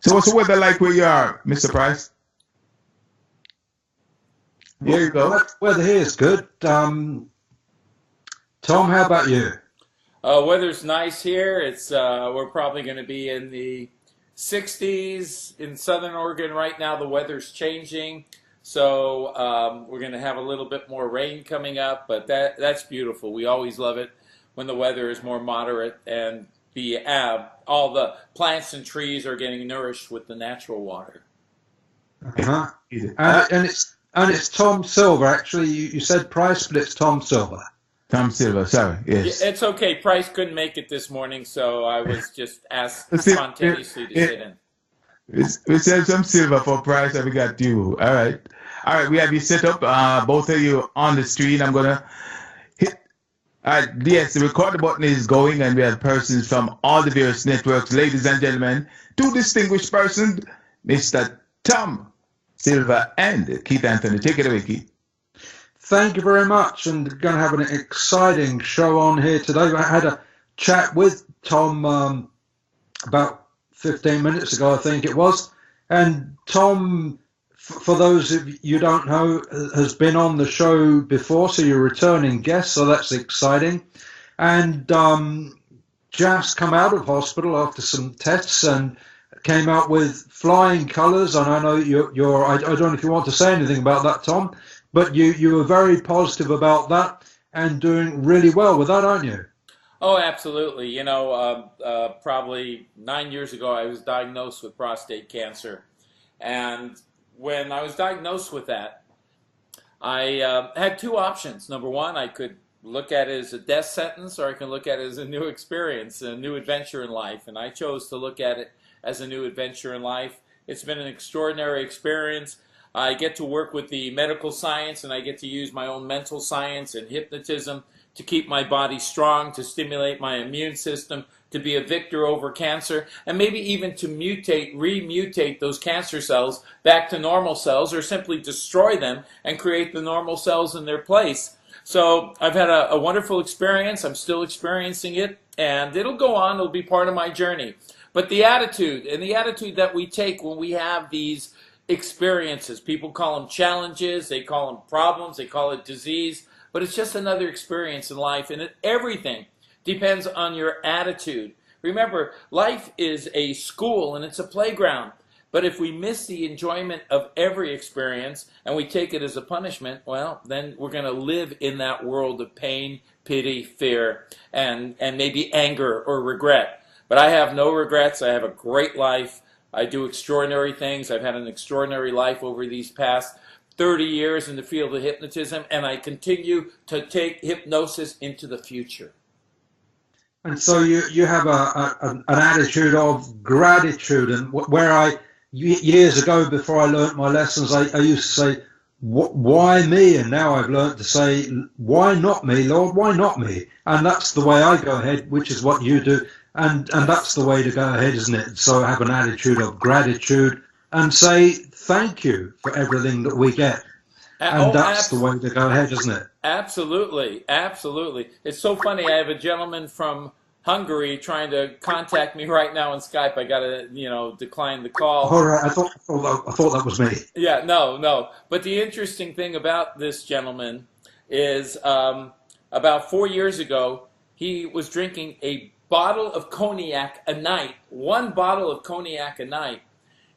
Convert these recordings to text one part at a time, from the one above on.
So what's the weather like where you are, Mr. Price? Here you go. Weather here is good. Tom, how about you? Weather's nice here. It's we're probably going to be in the 60s in Southern Oregon right now. The weather's changing, so we're going to have a little bit more rain coming up. But that's beautiful. We always love it when the weather is more moderate and all the plants and trees are getting nourished with the natural water. Uh-huh. And it's Tom Silver. Actually, you said Price, but it's Tom Silver. Tom Silver, sorry, yes. It's okay. Price couldn't make it this morning, so I was just asked spontaneously to sit in. We said some silver for Price and we got you. All right. We have you set up, both of you on the screen. I'm going to hit. Yes, the record button is going and we have persons from all the various networks. Ladies and gentlemen, two distinguished persons, Mr. Tom Silver and Keith Anthony. Take it away, Keith. Thank you very much, and going to have an exciting show on here today. I had a chat with Tom about 15 minutes ago, I think it was. And Tom, for those of you who don't know, has been on the show before, so you're a returning guest, so that's exciting. And just come out of hospital after some tests and came out with flying colours. And I know I don't know if you want to say anything about that, Tom. But you were very positive about that and doing really well with that, aren't you? Oh, absolutely. You know, probably 9 years ago, I was diagnosed with prostate cancer. And when I was diagnosed with that, I had two options. Number one, I could look at it as a death sentence, or I can look at it as a new experience, a new adventure in life. And I chose to look at it as a new adventure in life. It's been an extraordinary experience. I get to work with the medical science, and I get to use my own mental science and hypnotism to keep my body strong, to stimulate my immune system, to be a victor over cancer, and maybe even to remutate those cancer cells back to normal cells, or simply destroy them and create the normal cells in their place. So I've had a wonderful experience. I'm still experiencing it, and it'll go on. It'll be part of my journey. But the attitude that we take when we have these experiences. People call them challenges, they call them problems, they call it disease, but it's just another experience in life, and everything depends on your attitude. Remember, life is a school and it's a playground, but if we miss the enjoyment of every experience and we take it as a punishment, well, then we're going to live in that world of pain, pity, fear, and maybe anger or regret. But I have no regrets. I have a great life. I do extraordinary things. I've had an extraordinary life over these past 30 years in the field of hypnotism, and I continue to take hypnosis into the future. And so you have an attitude of gratitude, and where years ago, before I learnt my lessons, I used to say, why me? And now I've learnt to say, why not me, Lord? Why not me? And that's the way I go ahead, which is what you do. And that's the way to go ahead, isn't it? So have an attitude of gratitude and say thank you for everything that we get. And that's the way to go ahead, isn't it? Absolutely, absolutely. It's so funny. I have a gentleman from Hungary trying to contact me right now on Skype. I got to, decline the call. All right. I thought that was me. Yeah, no. But the interesting thing about this gentleman is about 4 years ago, he was drinking a bottle of cognac a night, one bottle of cognac a night.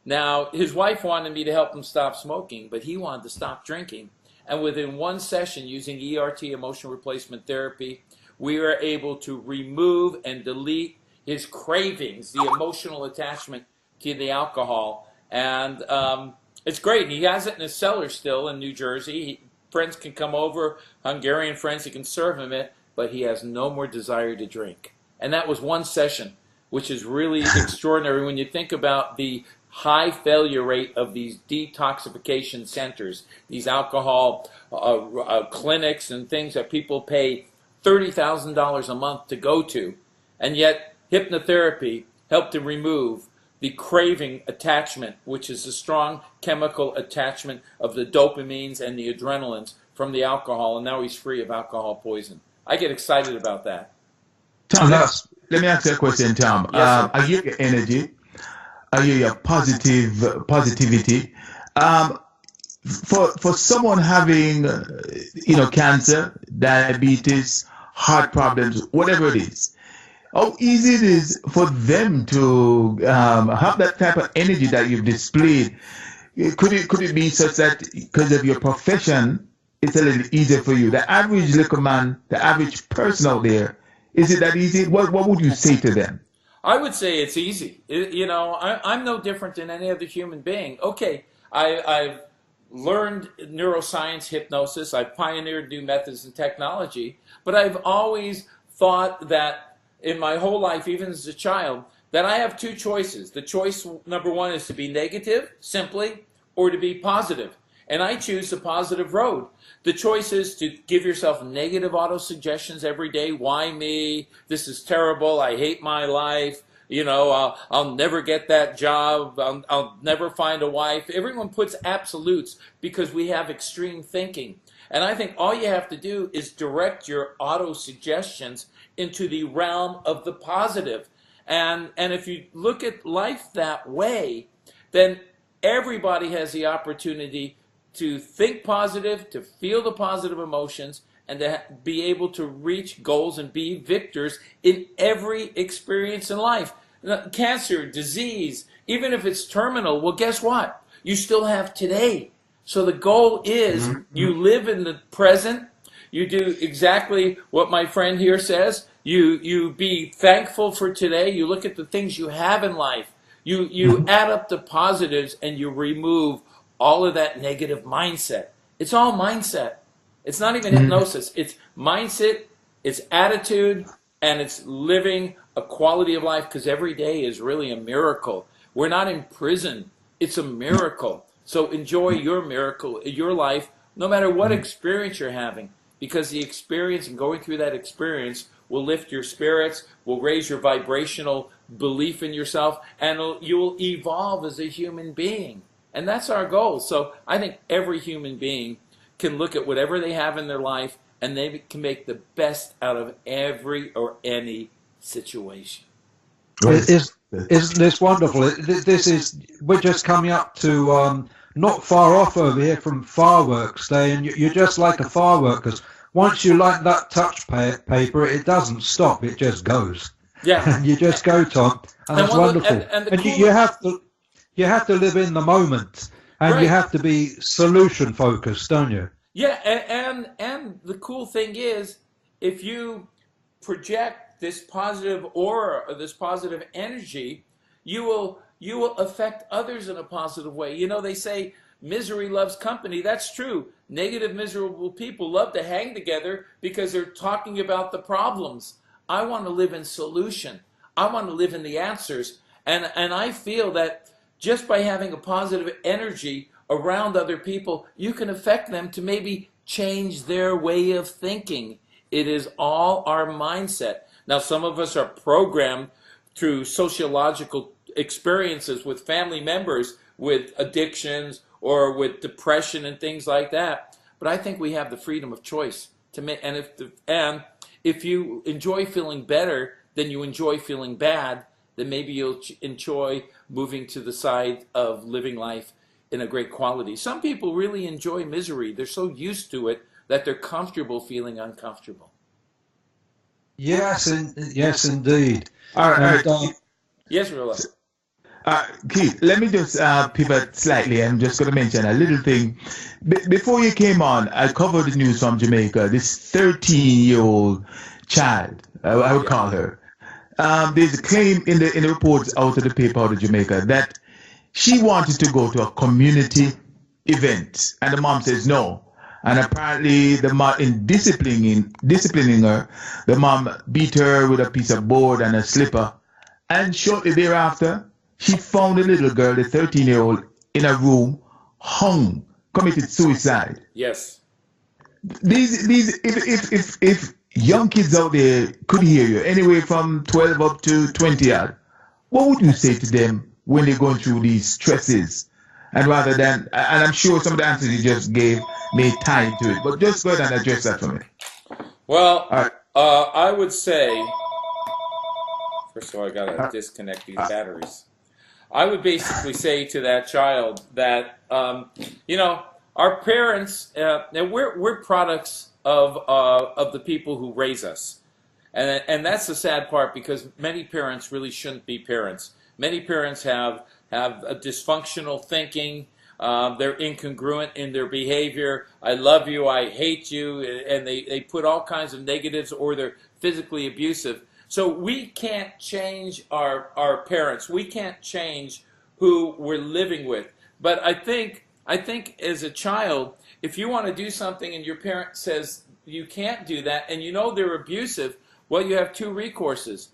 Now, his wife wanted me to help him stop smoking, but he wanted to stop drinking. And within one session, using ERT, emotion replacement therapy, we were able to remove and delete his cravings, the emotional attachment to the alcohol. And it's great. He has it in his cellar still in New Jersey. Friends can come over, Hungarian friends, he can serve him it, but he has no more desire to drink. And that was one session, which is really extraordinary when you think about the high failure rate of these detoxification centers, these alcohol clinics and things that people pay $30,000 a month to go to. And yet hypnotherapy helped to remove the craving attachment, which is the strong chemical attachment of the dopamines and the adrenalines from the alcohol, and now he's free of alcohol poison. I get excited about that. Tom, let me ask you a question, Tom. Yes, I hear your energy. I hear your positivity. For someone having cancer, diabetes, heart problems, whatever it is, how easy it is for them to have that type of energy that you've displayed. Could it be such that because of your profession, it's a little easier for you? The average little man, the average person out there, is it that easy? What would you say to them? I would say it's easy. I'm no different than any other human being. Okay, I've learned neuroscience, hypnosis. I've pioneered new methods and technology. But I've always thought that in my whole life, even as a child, that I have two choices. The choice number one is to be negative, simply, or to be positive. And I choose the positive road. The choice is to give yourself negative auto-suggestions every day. Why me? This is terrible. I hate my life. I'll never get that job. I'll never find a wife. Everyone puts absolutes because we have extreme thinking. And I think all you have to do is direct your auto-suggestions into the realm of the positive. And if you look at life that way, then everybody has the opportunity to think positive, to feel the positive emotions, and to be able to reach goals and be victors in every experience in life. Cancer, disease, even if it's terminal, well, guess what? You still have today. So the goal is you live in the present. You do exactly what my friend here says. You be thankful for today. You look at the things you have in life. You add up the positives and you remove all of that negative mindset. It's all mindset. It's not even hypnosis. It's mindset, it's attitude, and it's living a quality of life, because every day is really a miracle. We're not in prison. It's a miracle. So enjoy your miracle, your life, no matter what experience you're having, because the experience and going through that experience will lift your spirits, will raise your vibrational belief in yourself, and you will evolve as a human being. And that's our goal. So I think every human being can look at whatever they have in their life and they can make the best out of every or any situation. Isn't this wonderful? We're just coming up to not far off over here from Fireworks Day, and you're just like a firework, because once you light that touch paper, it doesn't stop, it just goes. Yeah. And you just go, Tom, and that's wonderful. And you have to live in the moment, and right. You have to be solution focused, don't you? Yeah, and the cool thing is, if you project this positive aura or this positive energy, you will affect others in a positive way. They say misery loves company. That's true. Negative, miserable people love to hang together because they're talking about the problems. I want to live in solution. I want to live in the answers. And I feel that just by having a positive energy around other people, you can affect them to maybe change their way of thinking. It is all our mindset. Now, some of us are programmed through sociological experiences with family members with addictions or with depression and things like that. But I think we have the freedom of choice to make. And if you enjoy feeling better than you enjoy feeling bad, then maybe you'll enjoy moving to the side of living life in a great quality. Some people really enjoy misery. They're so used to it that they're comfortable feeling uncomfortable. Yes, yes, indeed. All right. Yes, Rilla. Keith, let me just pivot slightly. I'm just going to mention a little thing. Before you came on, I covered the news from Jamaica. This 13-year-old child, I would call her. There's a claim in the reports out of the paper out of Jamaica that she wanted to go to a community event, and the mom says no. And apparently, the mom, in disciplining her, the mom beat her with a piece of board and a slipper. And shortly thereafter, she found the little girl, the 13-year-old, in a room, hung, committed suicide. Yes. If young kids out there could hear you, anywhere from 12 up to 20 odd, what would you say to them when they're going through these stresses? And rather than, and I'm sure some of the answers you just gave may tie into it, but just go ahead and address that for me. Well, right. I would say, first of all, I got to disconnect these batteries. I would basically say to that child that, you know, our parents, and we're products of the people who raise us. And that's the sad part, because many parents really shouldn't be parents. Many parents have a dysfunctional thinking. They're incongruent in their behavior. I love you, I hate you, and they put all kinds of negatives, or they're physically abusive. So we can't change our parents. We can't change who we're living with. But I think as a child, if you want to do something and your parent says you can't do that, and you know they're abusive, well, you have two recourses.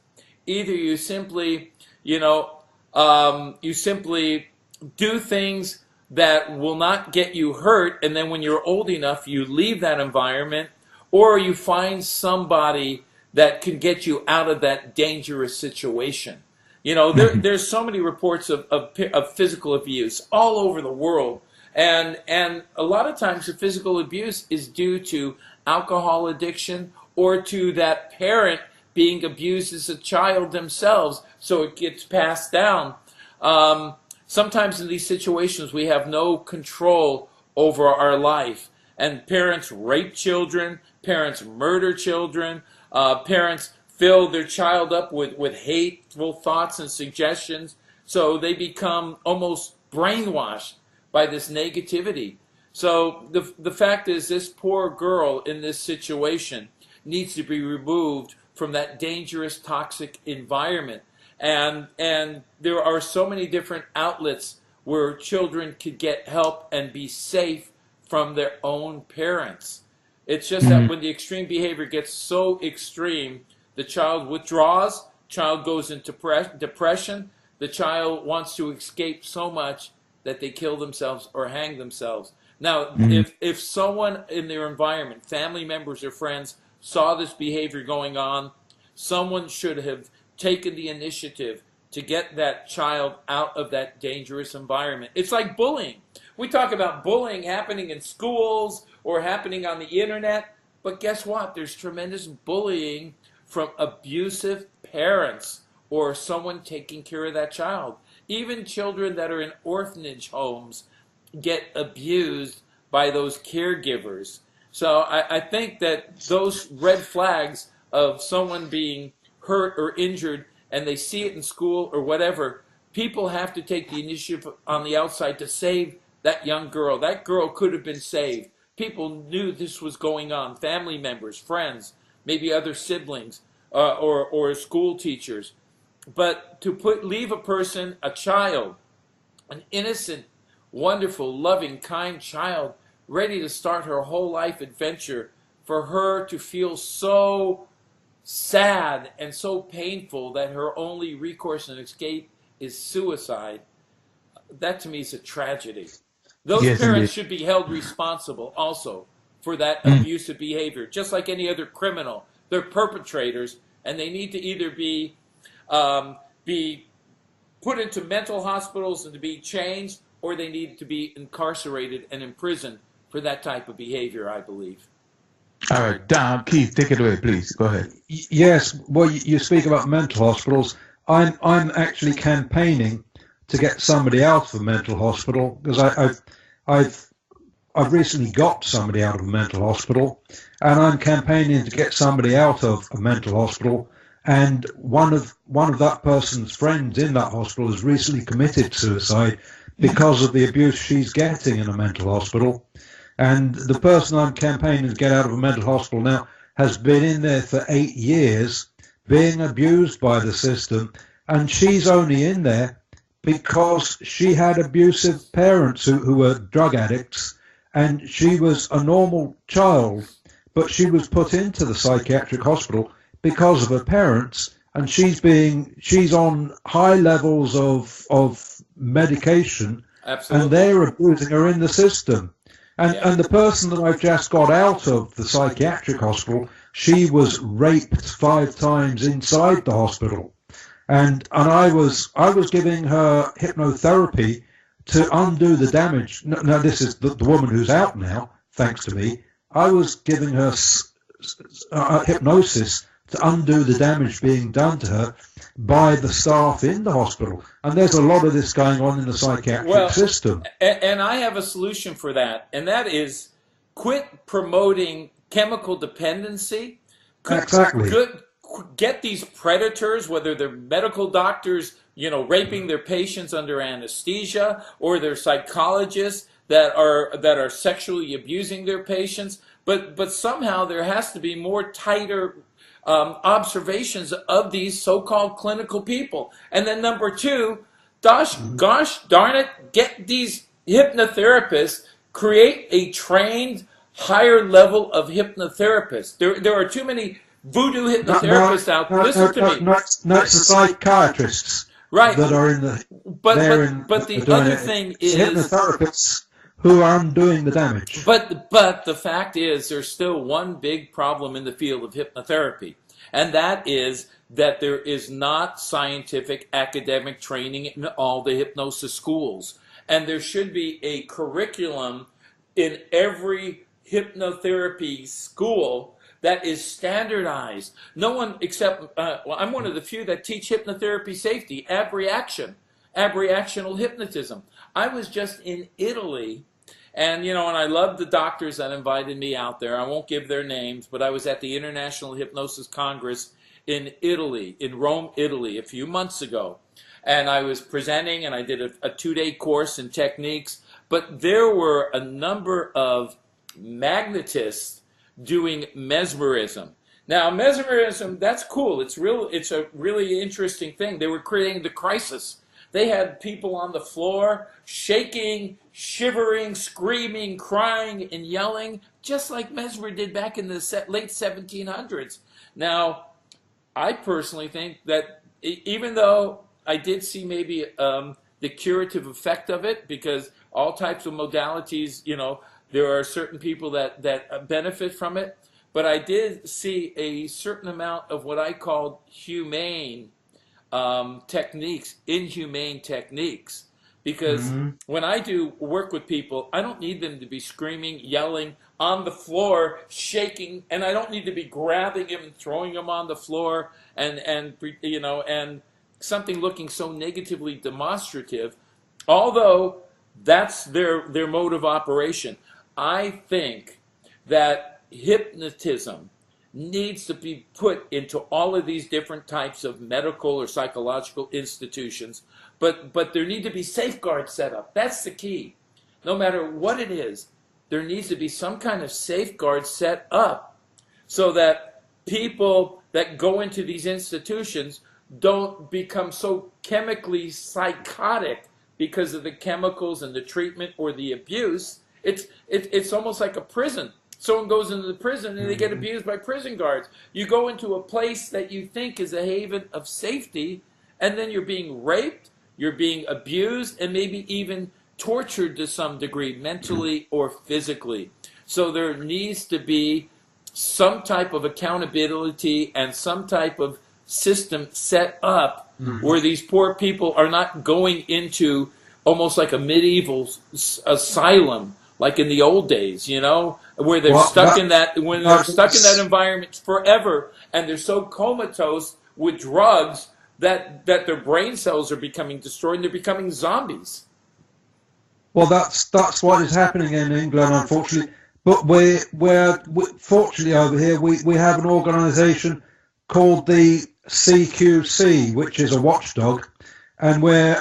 Either you simply, you simply do things that will not get you hurt, and then when you're old enough, you leave that environment, or you find somebody that can get you out of that dangerous situation. You know, there's so many reports of physical abuse all over the world, and a lot of times the physical abuse is due to alcohol addiction, or to that parent being abused as a child themselves, so it gets passed down. Sometimes in these situations we have no control over our life, and parents rape children, parents murder children, parents fill their child up with hateful thoughts and suggestions, so they become almost brainwashed by this negativity. So the fact is, this poor girl in this situation needs to be removed from that dangerous, toxic environment. And there are so many different outlets where children could get help and be safe from their own parents. It's just that when the extreme behavior gets so extreme, the child withdraws, child goes into depression, the child wants to escape so much that they kill themselves or hang themselves. Now, if someone in their environment, family members or friends, saw this behavior going on, someone should have taken the initiative to get that child out of that dangerous environment. It's like bullying. We talk about bullying happening in schools or happening on the internet, but guess what? There's tremendous bullying from abusive parents or someone taking care of that child. Even children that are in orphanage homes get abused by those caregivers. So I think that those red flags of someone being hurt or injured, and they see it in school or whatever, people have to take the initiative on the outside to save that young girl. That girl could have been saved. People knew this was going on. Family members, friends, maybe other siblings, or school teachers. But to leave a person, a child, an innocent, wonderful, loving, kind child, ready to start her whole life adventure, for her to feel so sad and so painful that her only recourse and escape is suicide, that to me is a tragedy. Those parents should be held responsible also for that abusive behavior, just like any other criminal. They're perpetrators, and they need to either be put into mental hospitals and to be changed, or they need to be incarcerated and imprisoned for that type of behavior, I believe. All right, Keith, take it away, please. Go ahead. Yes, well, you speak about mental hospitals. I'm actually campaigning to get somebody out of a mental hospital, because I've recently got somebody out of a mental hospital, and I'm campaigning to get somebody out of a mental hospital. And one of that person's friends in that hospital has recently committed suicide because of the abuse she's getting in a mental hospital. And the person I'm campaigning to get out of a mental hospital now has been in there for 8 years, being abused by the system, and she's only in there because she had abusive parents who were drug addicts, and she was a normal child, but she was put into the psychiatric hospital because of her parents, and she's on high levels of medication. Absolutely. And they're abusing her in the system. And the person that I've just got out of the psychiatric hospital, she was raped 5 times inside the hospital. And I was giving her hypnotherapy to undo the damage. Now this is the woman who's out now, thanks to me. I was giving her hypnosis to undo the damage being done to her by the staff in the hospital. And there's a lot of this going on in the psychiatric system. And I have a solution for that, and that is quit promoting chemical dependency. Exactly. Get these predators, whether they're medical doctors, raping their patients under anesthesia, or they're psychologists that are sexually abusing their patients. But somehow there has to be more tighter observations of these so-called clinical people. And then number two, gosh darn it, get these hypnotherapists, create a trained higher level of hypnotherapists. There are too many voodoo hypnotherapists out there. Listen to me. No, it's the psychiatrists, right, that are in the... But the other thing is... hypnotherapists who are undoing the damage. But the fact is, there's still one big problem in the field of hypnotherapy, and that is that there is not scientific academic training in all the hypnosis schools. And there should be a curriculum in every hypnotherapy school that is standardized. No one except, I'm one of the few that teach hypnotherapy safety, abreactional hypnotism. I was just in Italy, and and I love the doctors that invited me out there. I won't give their names, but I was at the International Hypnosis Congress in Italy, in Rome, Italy, a few months ago. And I was presenting, and I did a 2-day course in techniques, but there were a number of magnetists doing mesmerism. Now, mesmerism, that's cool. It's a really interesting thing. They were creating the crisis. They had people on the floor shaking, shivering, screaming, crying, and yelling, just like Mesmer did back in the late 1700s. Now, I personally think that even though I did see maybe the curative effect of it, because all types of modalities, there are certain people that benefit from it, but I did see a certain amount of what I called humane techniques, inhumane techniques. Because when I do work with people, I don't need them to be screaming, yelling, on the floor, shaking, and I don't need to be grabbing them and throwing them on the floor and something looking so negatively demonstrative. Although that's their mode of operation, I think that hypnotism needs to be put into all of these different types of medical or psychological institutions, but there need to be safeguards set up. That's the key. No matter what it is, there needs to be some kind of safeguard set up so that people that go into these institutions don't become so chemically psychotic because of the chemicals and the treatment or the abuse. It's almost like a prison. Someone goes into the prison and they get abused by prison guards. You go into a place that you think is a haven of safety, and then you're being raped, you're being abused, and maybe even tortured to some degree, mentally or physically. So there needs to be some type of accountability and some type of system set up where these poor people are not going into almost like a medieval asylum, like in the old days, where they're stuck in that environment forever, and they're so comatose with drugs that their brain cells are becoming destroyed and they're becoming zombies. Well, that's what is happening in England, unfortunately. But we're fortunately over here we have an organisation called the CQC, which is a watchdog, and we're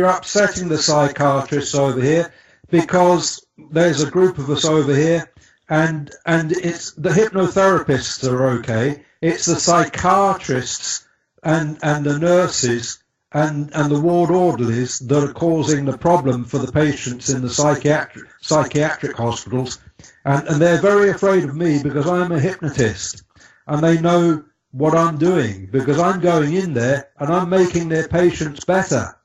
upsetting the psychiatrists over here because there's a group of us over here, and it's the hypnotherapists are okay. It's the psychiatrists and the nurses and the ward orderlies that are causing the problem for the patients in the psychiatric hospitals, and they're very afraid of me because I'm a hypnotist, and they know what I'm doing because I'm going in there and I'm making their patients better,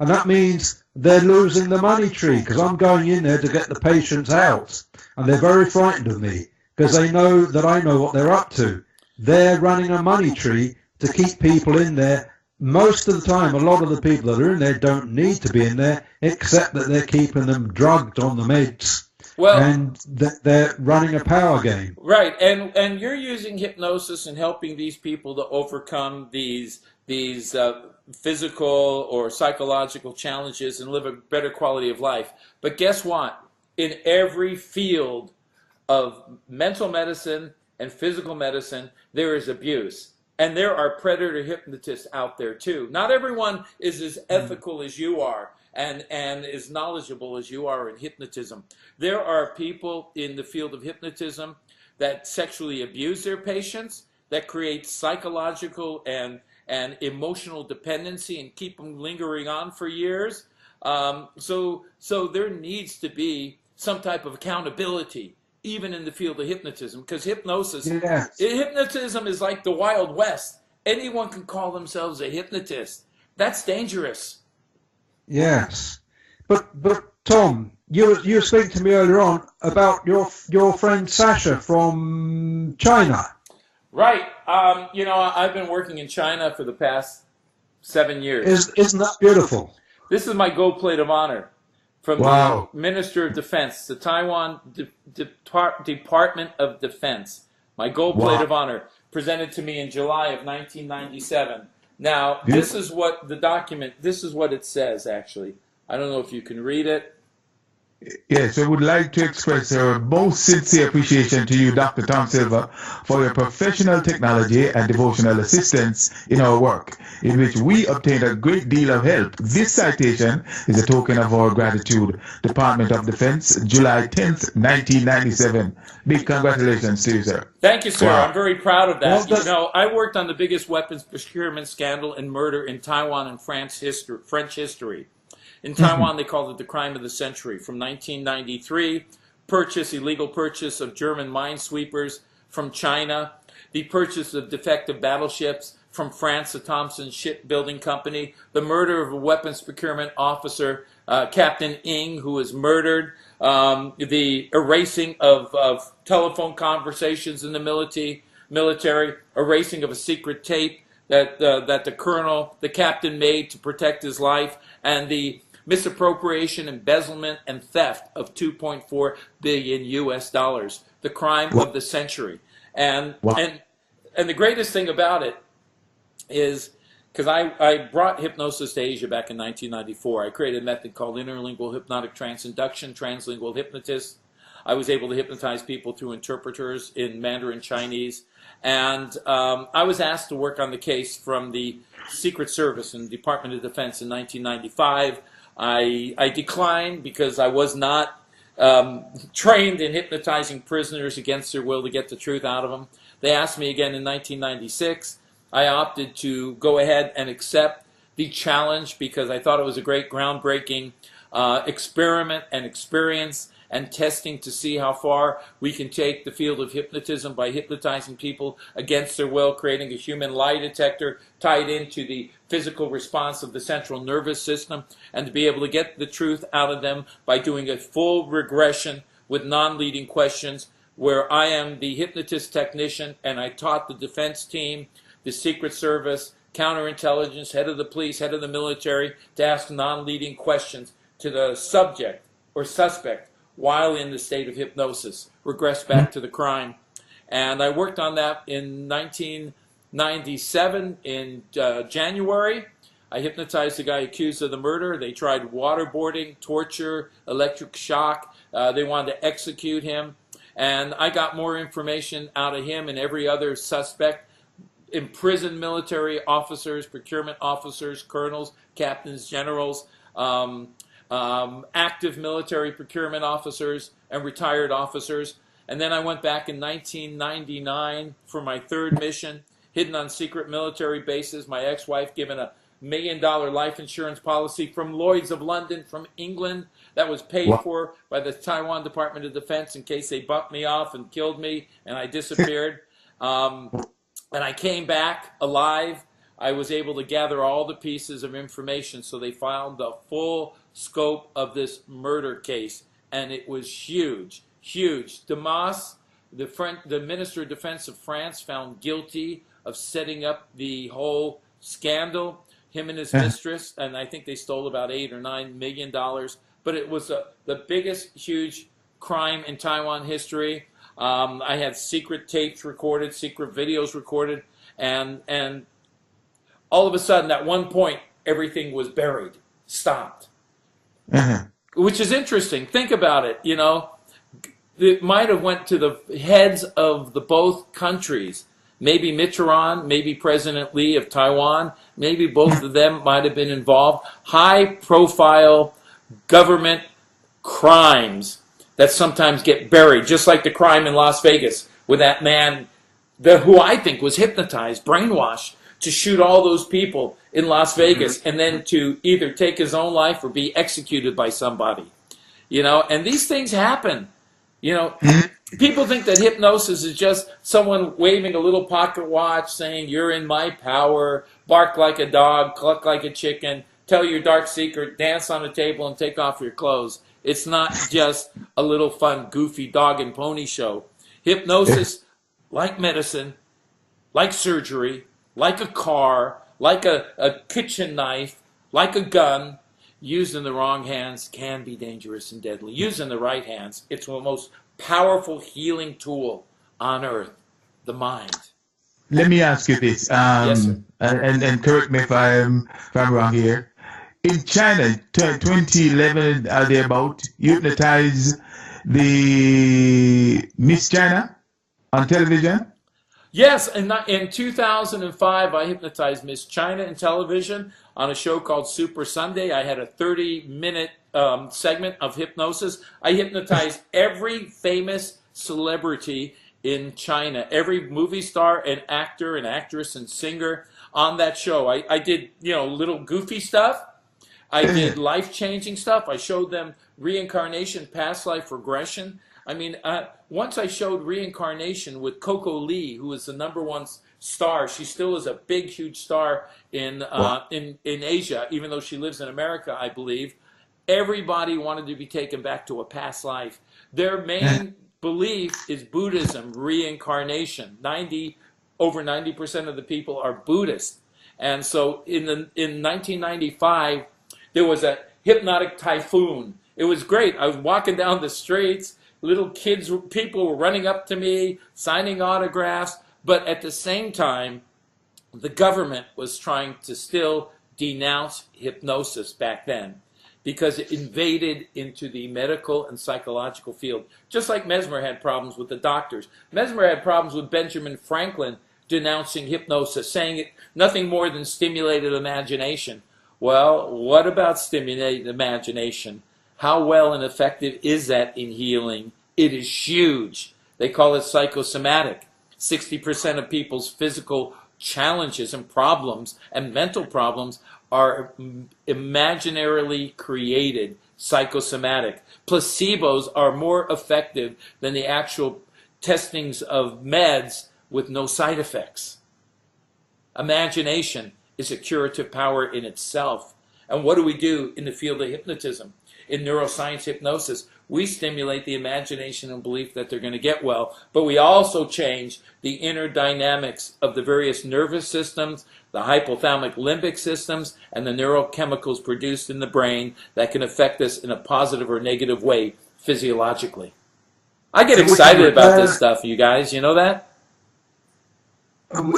and that means they're losing the money tree because I'm going in there to get the patients out, and they're very frightened of me because they know that I know what they're up to. They're running a money tree to keep people in there. Most of the time, a lot of the people that are in there don't need to be in there, except that they're keeping them drugged on the meds. Well, and they're running a power game. right, and you're using hypnosis and helping these people to overcome these physical or psychological challenges and live a better quality of life. But guess what? In every field of mental medicine and physical medicine, there is abuse. And there are predator hypnotists out there too. Not everyone is as ethical as you are and as knowledgeable as you are in hypnotism. There are people in the field of hypnotism that sexually abuse their patients, that create psychological and emotional dependency and keep them lingering on for years. So there needs to be some type of accountability, even in the field of hypnotism, because hypnotism is like the Wild West. Anyone can call themselves a hypnotist. That's dangerous. Yes, but Tom, you were speaking to me earlier on about your friend Sasha from China. Right. I've been working in China for the past 7 years. Isn't that beautiful? This is my gold plate of honor from the Minister of Defense, the Taiwan Department of Defense. My gold plate of honor, presented to me in July of 1997. Now, this is what it says, actually. I don't know if you can read it. Yes, I would like to express our most sincere appreciation to you, Dr. Tom Silva, for your professional technology and devotional assistance in our work, in which we obtained a great deal of help. This citation is a token of our gratitude. Department of Defense, July 10th, 1997. Big congratulations to you, sir. Thank you, sir. Wow. I'm very proud of that. I worked on the biggest weapons procurement scandal and murder in Taiwan and French history. In Taiwan, they called it the crime of the century. From 1993, illegal purchase of German minesweepers from China, the purchase of defective battleships from France, the Thompson Shipbuilding Company, the murder of a weapons procurement officer, Captain Ng, who was murdered, the erasing of telephone conversations in the military, erasing of a secret tape that the captain made to protect his life, and the misappropriation, embezzlement, and theft of $2.4 billion US, the crime of the century. And the greatest thing about it is, because I brought hypnosis to Asia back in 1994. I created a method called interlingual hypnotic transinduction, translingual hypnotist. I was able to hypnotize people through interpreters in Mandarin Chinese. And I was asked to work on the case from the Secret Service and Department of Defense in 1995. I declined because I was not trained in hypnotizing prisoners against their will to get the truth out of them. They asked me again in 1996. I opted to go ahead and accept the challenge because I thought it was a great groundbreaking experiment and experience and testing to see how far we can take the field of hypnotism by hypnotizing people against their will, creating a human lie detector tied into the physical response of the central nervous system, and to be able to get the truth out of them by doing a full regression with non-leading questions where I am the hypnotist technician and I taught the defense team, the Secret Service, counterintelligence, head of the police, head of the military to ask non-leading questions to the subject or suspect while in the state of hypnosis, regress back to the crime. And I worked on that in 1997 in January. I hypnotized the guy accused of the murder. They tried waterboarding, torture, electric shock. They wanted to execute him. And I got more information out of him and every other suspect, imprisoned military officers, procurement officers, colonels, captains, generals, active military procurement officers and retired officers. And then I went back in 1999 for my third mission, hidden on secret military bases. My ex-wife given $1 million life insurance policy from Lloyd's of London, from England, that was paid for by the Taiwan Department of Defense in case they bumped me off and killed me and I disappeared. And I came back alive. I was able to gather all the pieces of information, so they found the full scope of this murder case, and it was huge, huge. Damas, the Minister of Defense of France, found guilty of setting up the whole scandal, him and his mistress, and I think they stole about $8 or $9 million. But it was the biggest, huge crime in Taiwan history. I had secret tapes recorded, secret videos recorded, and all of a sudden, at one point, everything was buried, stopped. Which is interesting. Think about it, you know. It might have went to the heads of the both countries. Maybe Mitterrand, maybe President Lee of Taiwan, maybe both of them might have been involved. High-profile government crimes that sometimes get buried, just like the crime in Las Vegas with that man, who I think was hypnotized, brainwashed, to shoot all those people in Las Vegas and then to either take his own life or be executed by somebody. You know, and these things happen. You know, people think that hypnosis is just someone waving a little pocket watch saying, "You're in my power, bark like a dog, cluck like a chicken, tell your dark secret, dance on a table, and take off your clothes." It's not just a little fun, goofy dog and pony show. Hypnosis, like medicine, like surgery, like a car, like a kitchen knife, like a gun, used in the wrong hands can be dangerous and deadly. Used in the right hands, it's the most powerful healing tool on earth, the mind. Let me ask you this, Yes, sir. and correct me if I'm wrong here. In China, 2011, they about hypnotized the Miss China on television. Yes, and in 2005, I hypnotized Miss China in television on a show called Super Sunday. I had a 30-minute segment of hypnosis. I hypnotized every famous celebrity in China, every movie star and actor and actress and singer on that show. I did, you know, little goofy stuff. I did life-changing stuff. I showed them reincarnation, past life regression. I mean, once I showed reincarnation with Coco Lee, who is the #1 star. She still is a big, huge star in Asia, even though she lives in America, I believe. Everybody wanted to be taken back to a past life. Their main belief is Buddhism, reincarnation. Over 90% of the people are Buddhist. And so in 1995, there was a hypnotic typhoon. It was great. I was walking down the streets. Little kids, people were running up to me, signing autographs. But at the same time, the government was trying to still denounce hypnosis back then because it invaded into the medical and psychological field. Just like Mesmer had problems with the doctors. Mesmer had problems with Benjamin Franklin denouncing hypnosis, saying it nothing more than stimulated imagination. Well, what about stimulated imagination? How well and effective is that in healing? It is huge. They call it psychosomatic. 60% of people's physical challenges and problems and mental problems are imaginarily created, psychosomatic. Placebos are more effective than the actual testings of meds with no side effects. Imagination is a curative power in itself. And what do we do in the field of hypnotism? In neuroscience hypnosis, we stimulate the imagination and belief that they're going to get well, but we also change the inner dynamics of the various nervous systems, the hypothalamic limbic systems, and the neurochemicals produced in the brain that can affect us in a positive or negative way physiologically. I get excited about this stuff, you guys. You know that?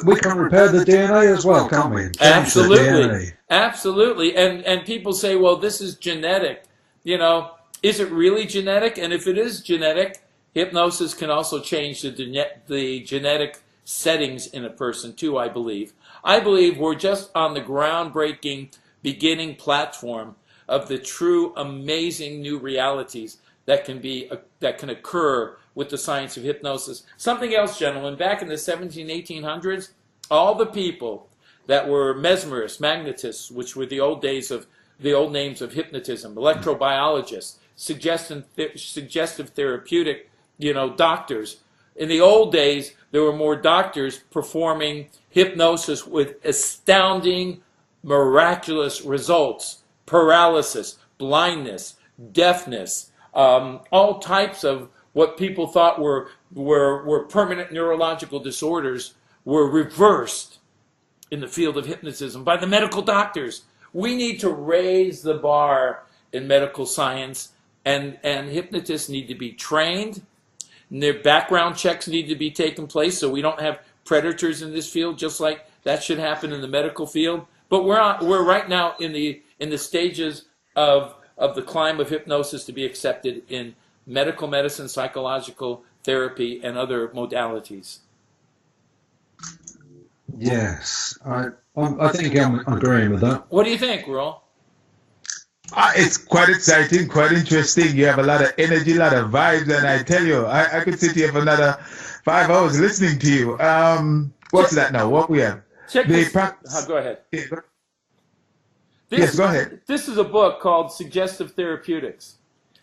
We can repair the DNA as well, can't we? Absolutely. Absolutely. And people say, well, this is genetic. You know, is it really genetic? And if it is genetic, hypnosis can also change the genetic settings in a person too, I believe. I believe we're just on the groundbreaking beginning platform of the true amazing new realities that can occur with the science of hypnosis. Something else, gentlemen, back in the 1800s, all the people that were mesmerists, magnetists, which were the old names of hypnotism, electrobiologists, suggestive therapeutic, doctors. In the old days, there were more doctors performing hypnosis with astounding, miraculous results: paralysis, blindness, deafness, all types of what people thought were permanent neurological disorders were reversed in the field of hypnotism by the medical doctors. We need to raise the bar in medical science and hypnotists need to be trained. And their background checks need to be taken place so we don't have predators in this field, just like that should happen in the medical field. But we're right now in the stages of the climb of hypnosis to be accepted in medical medicine, psychological therapy, and other modalities. Yes, I think I'm agreeing with that. What do you think, Roel? It's quite exciting, quite interesting. You have a lot of energy, a lot of vibes, and I tell you, I could sit here for another 5 hours listening to you. What's that now? What we have? Check this. Go ahead. Yes, go ahead. This is a book called Suggestive Therapeutics.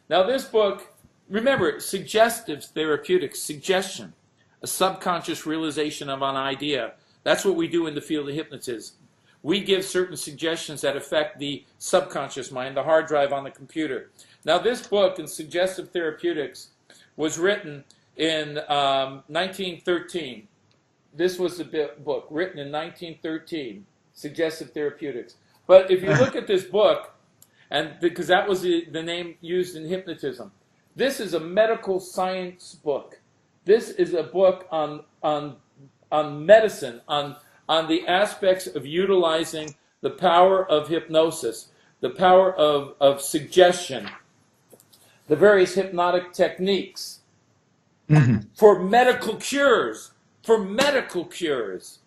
Now, this book, remember, suggestive therapeutics, suggestion, a subconscious realization of an idea. That's what we do in the field of hypnotism. We give certain suggestions that affect the subconscious mind, the hard drive on the computer. Now, this book in Suggestive Therapeutics was written in 1913. This was the book written in 1913, Suggestive Therapeutics. But if you look at this book, and because that was the name used in hypnotism, this is a medical science book. This is a book on medicine, on the aspects of utilizing the power of hypnosis, the power of suggestion, the various hypnotic techniques for medical cures. For medical cures.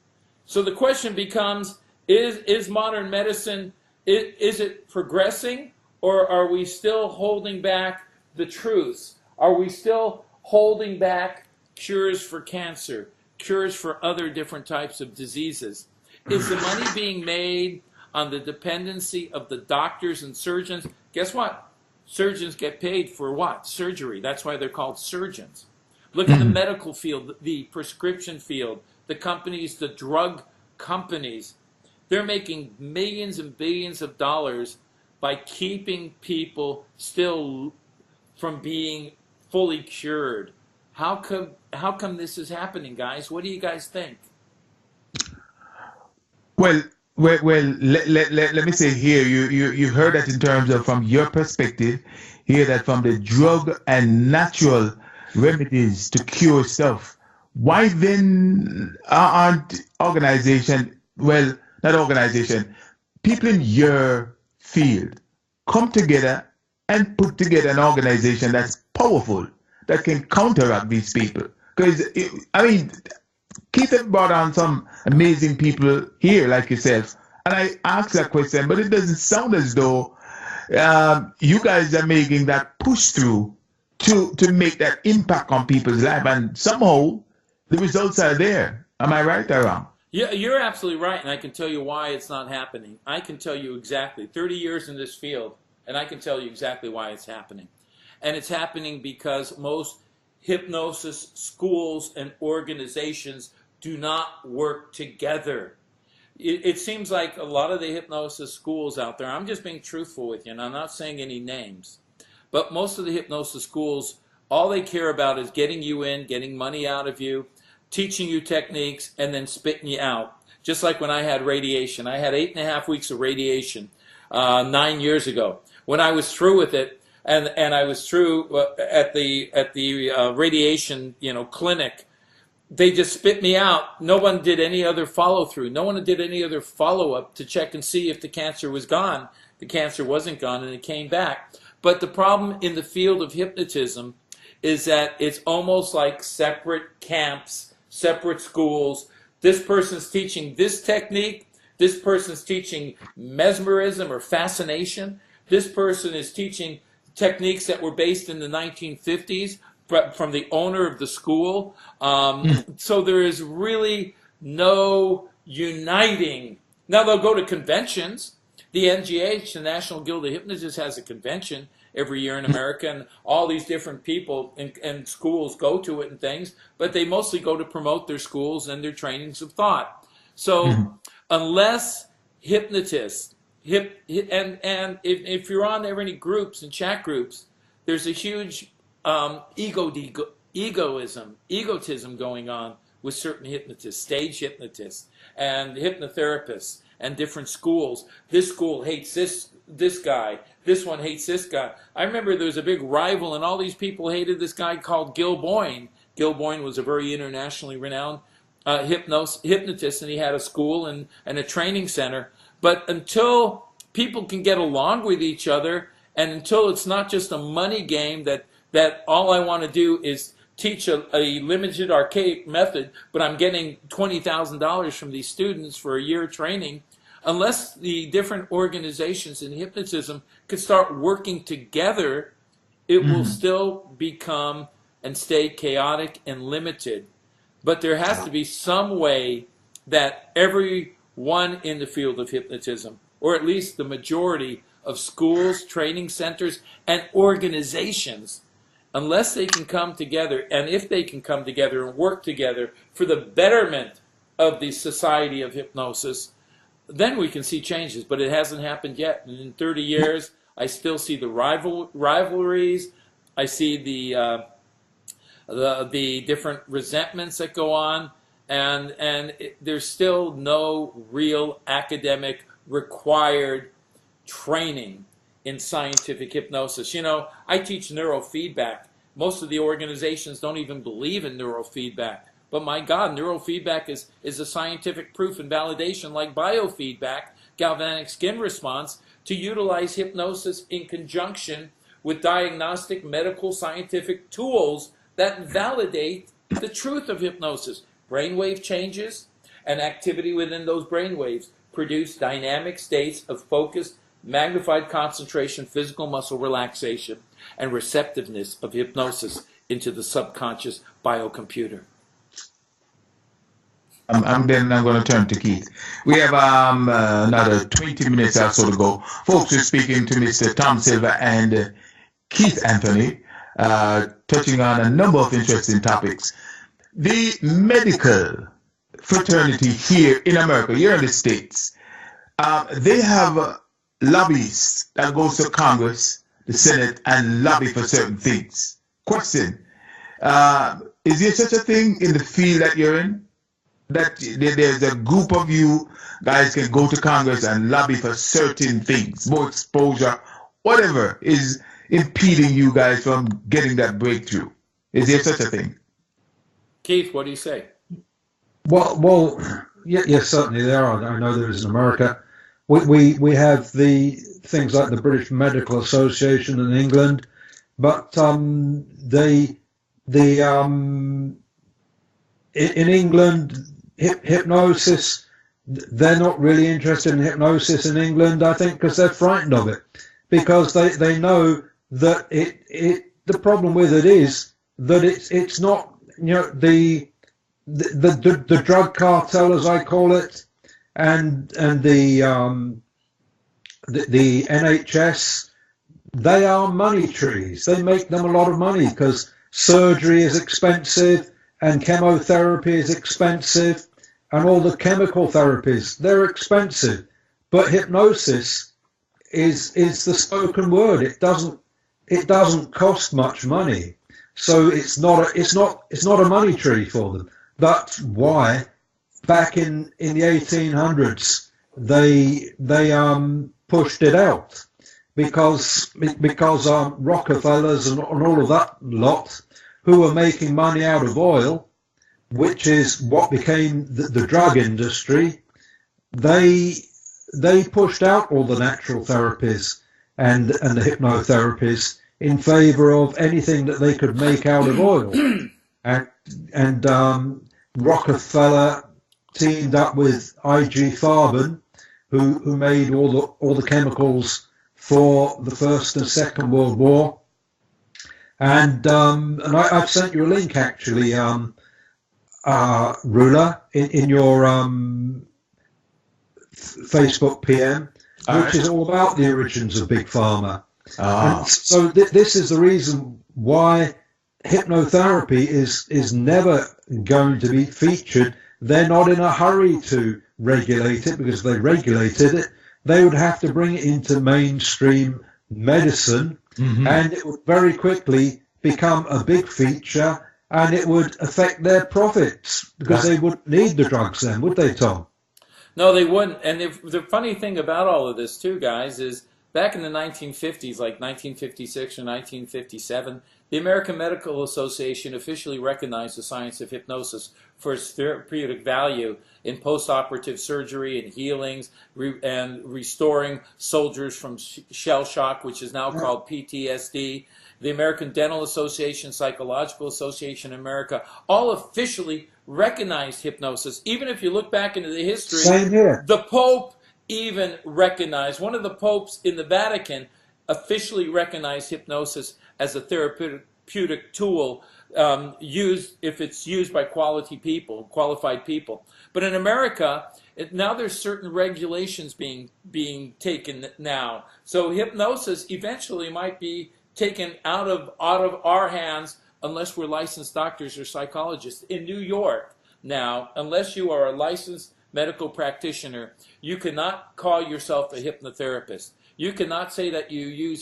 So the question becomes, is modern medicine, is it progressing, or are we still holding back the truths? Are we still holding back cures for cancer, cures for other different types of diseases? Is the money being made on the dependency of the doctors and surgeons? Guess what? Surgeons get paid for what? Surgery. That's why they're called surgeons. Look at the medical field, the prescription field, the companies, the drug companies. They're making millions and billions of dollars by keeping people still from being fully cured. How come this is happening, guys? What do you guys think? Well, let me say here, you heard that in terms of, from your perspective, hear that from the drug and natural remedies to cure stuff. Why then aren't people in your field come together and put together an organization that's powerful, that can counteract these people? Because, Keith has brought on some amazing people here like yourself, and I asked that question, but it doesn't sound as though you guys are making that push through to make that impact on people's life, and somehow the results are there. Am I right or wrong? Yeah, you're absolutely right, and I can tell you why it's not happening. I can tell you exactly. 30 years in this field, and I can tell you exactly why it's happening. And it's happening because most hypnosis schools and organizations do not work together. It seems like a lot of the hypnosis schools out there, I'm just being truthful with you, and I'm not saying any names, but most of the hypnosis schools, all they care about is getting you in, getting money out of you, teaching you techniques, and then spitting you out. Just like when I had radiation. I had 8.5 weeks of radiation 9 years ago. When I was through with it, and I was through at the radiation clinic, they just spit me out. No one did any other follow-through. No one did any other follow-up to check and see if the cancer was gone. The cancer wasn't gone, and it came back. But the problem in the field of hypnotism is that it's almost like separate camps, separate schools. This person's teaching this technique. This person's teaching mesmerism or fascination. This person is teaching techniques that were based in the 1950s from the owner of the school. So there is really no uniting. Now they'll go to conventions. The NGH, the National Guild of Hypnotists, has a convention every year in America, and all these different people and schools go to it and things, but they mostly go to promote their schools and their trainings of thought. So unless hypnotists, and if you're on any groups and chat groups, there's a huge egotism going on with certain hypnotists, stage hypnotists, and hypnotherapists, and different schools. This school hates this guy. this one hates this guy. I remember there was a big rival, and all these people hated this guy called Gil Boyne. Gil Boyne was a very internationally renowned hypnotist, and he had a school and a training center. But until people can get along with each other, and until it's not just a money game that all I want to do is teach a limited archaic method, but I'm getting $20,000 from these students for a year training, unless the different organizations in hypnotism could start working together, it will still become and stay chaotic and limited. But there has to be some way that everyone in the field of hypnotism, or at least the majority of schools, training centers, and organizations, unless they can come together, and if they can come together and work together for the betterment of the society of hypnosis, then we can see changes. But it hasn't happened yet. And in 30 years, I still see the rivalries. I see the different resentments that go on, and there's still no real academic required training in scientific hypnosis. You know, I teach neurofeedback. Most of the organizations don't even believe in neurofeedback. But my God, neurofeedback is a scientific proof and validation, like biofeedback, galvanic skin response, to utilize hypnosis in conjunction with diagnostic, medical, scientific tools that validate the truth of hypnosis. Brainwave changes and activity within those brainwaves produce dynamic states of focused, magnified concentration, physical muscle relaxation, and receptiveness of hypnosis into the subconscious biocomputer. I'm going to turn to Keith. We have another 20 minutes or so to go. Folks, we're speaking to Mr. Tom Silva and Keith Anthony, touching on a number of interesting topics. The medical fraternity here in America, here in the States, they have lobbyists that goes to Congress, the Senate, and lobby for certain things. Question, is there such a thing in the field that you're in? That there's a group of you guys can go to Congress and lobby for certain things, more exposure, whatever is impeding you guys from getting that breakthrough? Is there such a thing? Keith, what do you say? Well, yes, certainly there are. I know there is in America. We have the things like the British Medical Association in England, but in England, hypnosis, they're not really interested in hypnosis in England, I think, because they're frightened of it, because they know that the problem with it is that it's not, you know, the drug cartel, as I call it, and the NHS, they are money trees. They make them a lot of money because surgery is expensive and chemotherapy is expensive and all the chemical therapies, they're expensive. But hypnosis is the spoken word. It doesn't cost much money. So it's not a money tree for them. That's why back in the 1800s they pushed it out, because Rockefellers and all of that lot, who were making money out of oil, which is what became the drug industry, they pushed out all the natural therapies and the hypnotherapies in favor of anything that they could make out of oil. And Rockefeller teamed up with I.G. Farben, who made all the chemicals for the First and Second World War. And I've sent you a link, actually, Rula, in your Facebook PM, which is all about the origins of Big Pharma. And so this is the reason why hypnotherapy is never going to be featured. They're not in a hurry to regulate it, because if they regulated it, they would have to bring it into mainstream medicine, and it would very quickly become a big feature, and it would affect their profits, because they wouldn't need the drugs then, would they, Tom? No, they wouldn't. And the funny thing about all of this, too, guys, is back in the 1950s, like 1956 or 1957, the American Medical Association officially recognized the science of hypnosis for its therapeutic value in post-operative surgery and healings and restoring soldiers from shell shock, which is now called PTSD. The American Dental Association, Psychological Association in America, all officially recognized hypnosis. Even if you look back into the history, Same here. the Pope even recognized, one of the popes in the Vatican officially recognized hypnosis as a therapeutic tool used if it's used by qualified people. But in America, now there's certain regulations being taken now. So hypnosis eventually might be taken out of our hands unless we're licensed doctors or psychologists. In New York now, unless you are a licensed medical practitioner, you cannot call yourself a hypnotherapist. You cannot say that you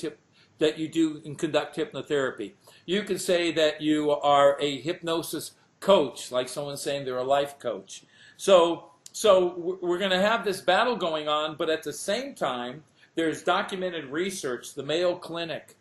do and conduct hypnotherapy. You can say that you are a hypnosis coach, like someone saying they're a life coach. So we're going to have this battle going on, but at the same time, there's documented research. The Mayo Clinic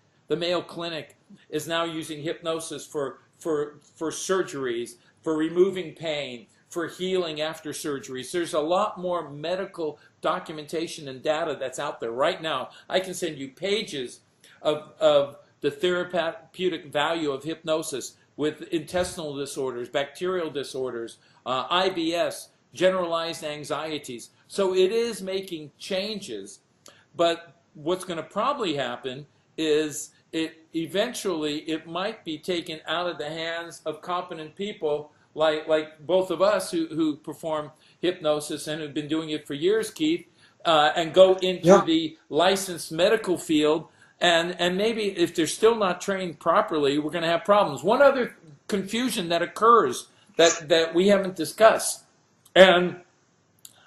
is now using hypnosis for surgeries, for removing pain, for healing after surgeries. There's a lot more medical documentation and data that's out there right now. I can send you pages of the therapeutic value of hypnosis with intestinal disorders, bacterial disorders, IBS, generalized anxieties. So it is making changes, but what's going to probably happen is it might be taken out of the hands of competent people like both of us who perform hypnosis and have been doing it for years, Keith, and go into the licensed medical field. And maybe if they're still not trained properly, we're going to have problems. One other confusion that occurs that we haven't discussed, and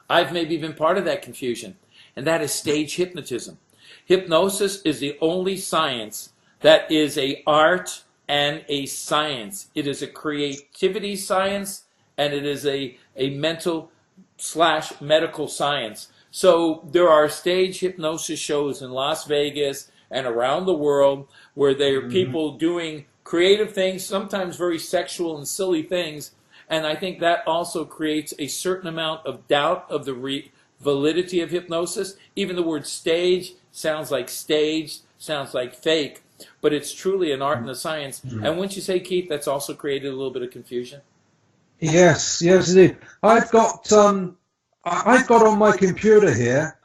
I've maybe been part of that confusion, and that is stage hypnotism. Hypnosis is the only science that is an art and a science. It is a creativity science, and it is a mental/medical science. So there are stage hypnosis shows in Las Vegas and around the world where there are people doing creative things, sometimes very sexual and silly things, and I think that also creates a certain amount of doubt of the validity of hypnosis. Even the word stage sounds like staged, sounds like fake, but it's truly an art and a science. And wouldn't you say, Keith, that's also created a little bit of confusion? Yes, indeed. I've got on my computer here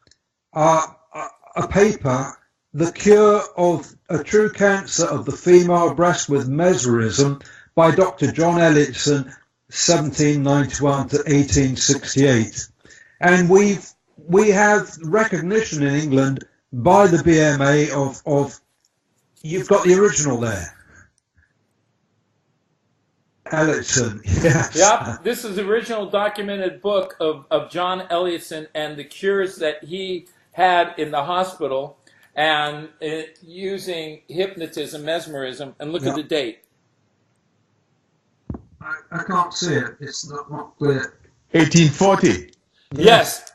a paper, "The Cure of a True Cancer of the Female Breast with Mesmerism" by Dr. John Ellison, 1791 to 1868. And we have recognition in England by the BMA of you've got the original there. Ellison, yes. Yeah, this is the original documented book of John Ellison and the cures that he had in the hospital, and using hypnotism, mesmerism, and look at the date. I can't see it. It's not clear. 1840. Yes.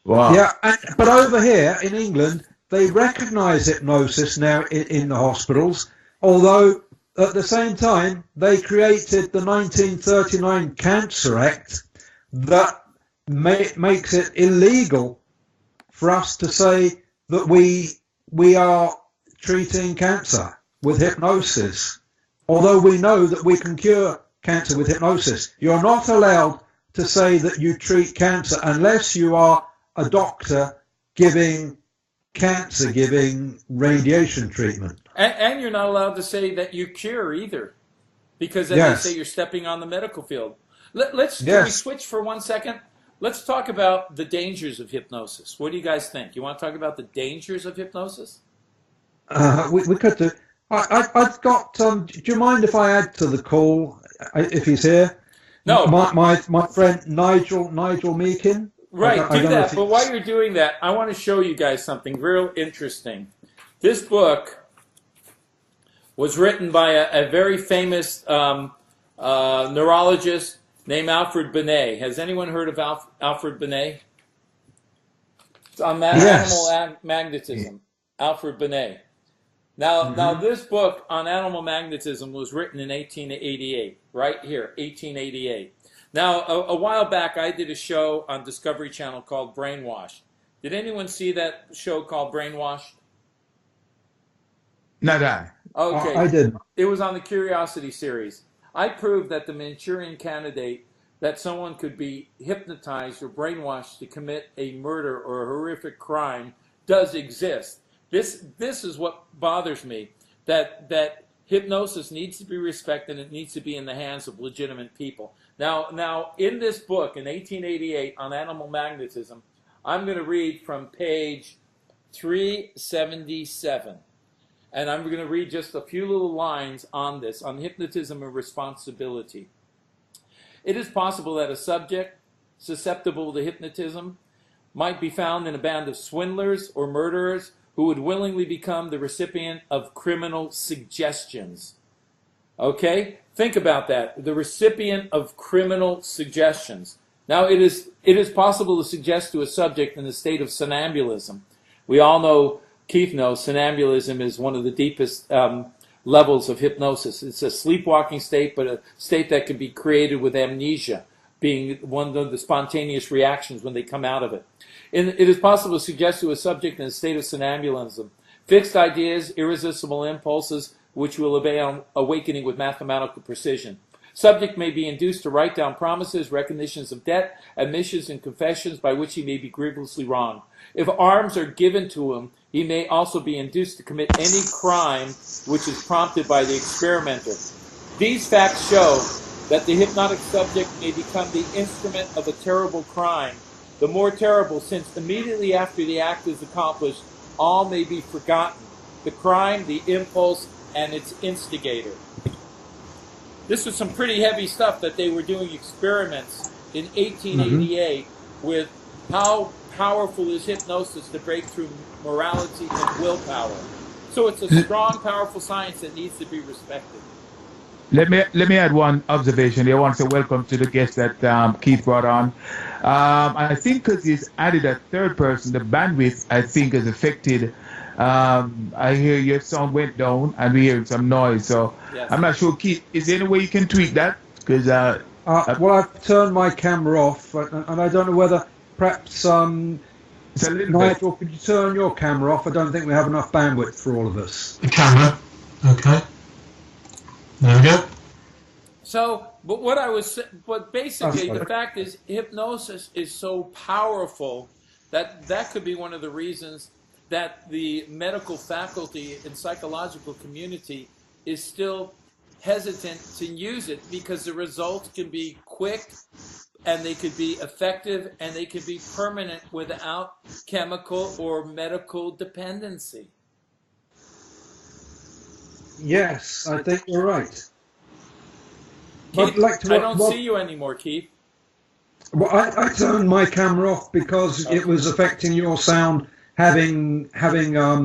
Wow. Yeah, but over here in England, they recognise hypnosis now in the hospitals, although at the same time they created the 1939 Cancer Act that makes it illegal for us to say that we are treating cancer with hypnosis, although we know that we can cure cancer with hypnosis. You're not allowed to say that you treat cancer unless you are a doctor giving radiation treatment. And you're not allowed to say that you cure either, because then they say you're stepping on the medical field. Can we switch for 1 second? Let's talk about the dangers of hypnosis. What do you guys think? You want to talk about the dangers of hypnosis? We could do. I've got. Do you mind if I add to the call if he's here? No. My friend Nigel Meakin. Right, do that. But while you're doing that, I want to show you guys something real interesting. This book was written by a very famous neurologist named Alfred Binet. Has anyone heard of Alfred Binet? It's on animal magnetism. Alfred Binet. Now this book on animal magnetism was written in 1888, right here, 1888. Now, a while back, I did a show on Discovery Channel called Brainwashed. Did anyone see that show called Brainwashed? Not I. Okay. I did. It was on the Curiosity series. I proved that the Manchurian Candidate, that someone could be hypnotized or brainwashed to commit a murder or a horrific crime, does exist. This is what bothers me, that hypnosis needs to be respected and it needs to be in the hands of legitimate people. Now, in this book, in 1888, on animal magnetism, I'm going to read from page 377. And I'm going to read just a few little lines on this, on hypnotism and responsibility. It is possible that a subject susceptible to hypnotism might be found in a band of swindlers or murderers who would willingly become the recipient of criminal suggestions. Okay? Think about that. The recipient of criminal suggestions. Now, it is possible to suggest to a subject in a state of somnambulism. We all know, Keith knows, somnambulism is one of the deepest levels of hypnosis. It's a sleepwalking state, but a state that can be created with amnesia, being one of the spontaneous reactions when they come out of it. It is possible to suggest to a subject in a state of somnambulism fixed ideas, irresistible impulses, which will obey on awakening with mathematical precision. Subject may be induced to write down promises, recognitions of debt, admissions, and confessions by which he may be grievously wronged. If arms are given to him, he may also be induced to commit any crime which is prompted by the experimenter. These facts show that the hypnotic subject may become the instrument of a terrible crime, the more terrible since immediately after the act is accomplished, all may be forgotten: the crime, the impulse, and its instigator. This was some pretty heavy stuff that they were doing experiments in 1888 with how powerful is hypnosis to break through morality and willpower. So it's a strong, powerful science that needs to be respected. Let me add one observation here. I want to say welcome to the guest that Keith brought on. I think because he's added a third person, the bandwidth, I think, is affected. I hear your sound went down and we hear some noise. So yes. I'm not sure, Keith, is there any way you can tweak that? Because well, I've turned my camera off, and I don't know whether perhaps Nigel, could you turn your camera off? I don't think we have enough bandwidth for all of us. The camera, okay. There we go. So, but basically the fact is hypnosis is so powerful that could be one of the reasons that the medical faculty and psychological community is still hesitant to use it, because the results can be quick and they could be effective and they could be permanent without chemical or medical dependency. Yes, I think you're right. Keith, I don't see you anymore, Keith. Well, I turned my camera off because it was affecting your sound, having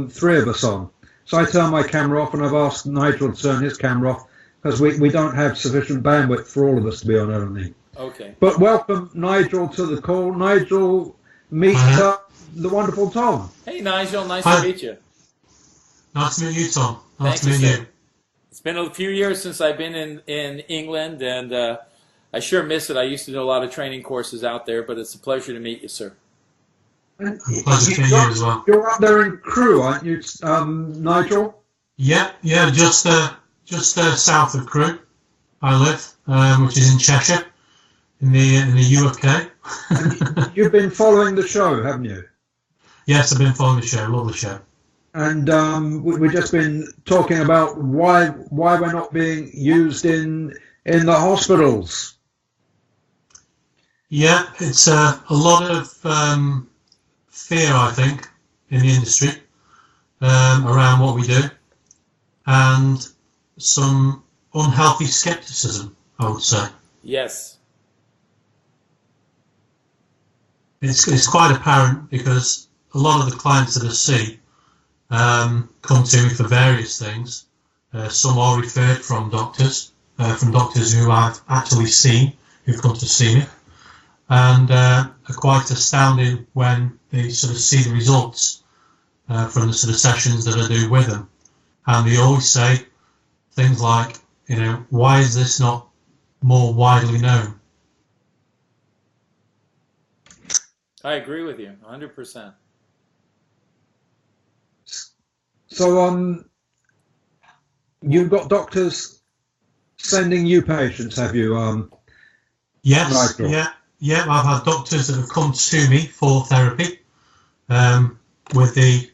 three of us on. So I turned my camera off, and I've asked Nigel to turn his camera off because we don't have sufficient bandwidth for all of us to be on, I don't think. Okay. But welcome, Nigel, to the call. Nigel, meet the wonderful Tom. Hey, Nigel. Nice to meet you. Nice to meet you, Tom. Nice to meet you. It's been a few years since I've been in England, and I sure miss it. I used to do a lot of training courses out there, but it's a pleasure to meet you, sir. And pleasure to meet you as well. You're up there in Crewe, aren't you, Nigel? Yeah, just south of Crewe, I live, which is in Cheshire, in the UK. You've been following the show, haven't you? Yes, I've been following the show. Love the show. And we've just been talking about why we're not being used in the hospitals. Yeah, it's a lot of fear, I think, in the industry around what we do, and some unhealthy skepticism, I would say. Yes. It's quite apparent, because a lot of the clients that I see come to me for various things. Some are referred from doctors who I've actually seen, who've come to see me, and are quite astounded when they sort of see the results from the sort of sessions that I do with them. And they always say things like, you know, why is this not more widely known? I agree with you 100%. So you've got doctors sending you patients, have you? Yes, Nigel? yeah. I've had doctors that have come to me for therapy with the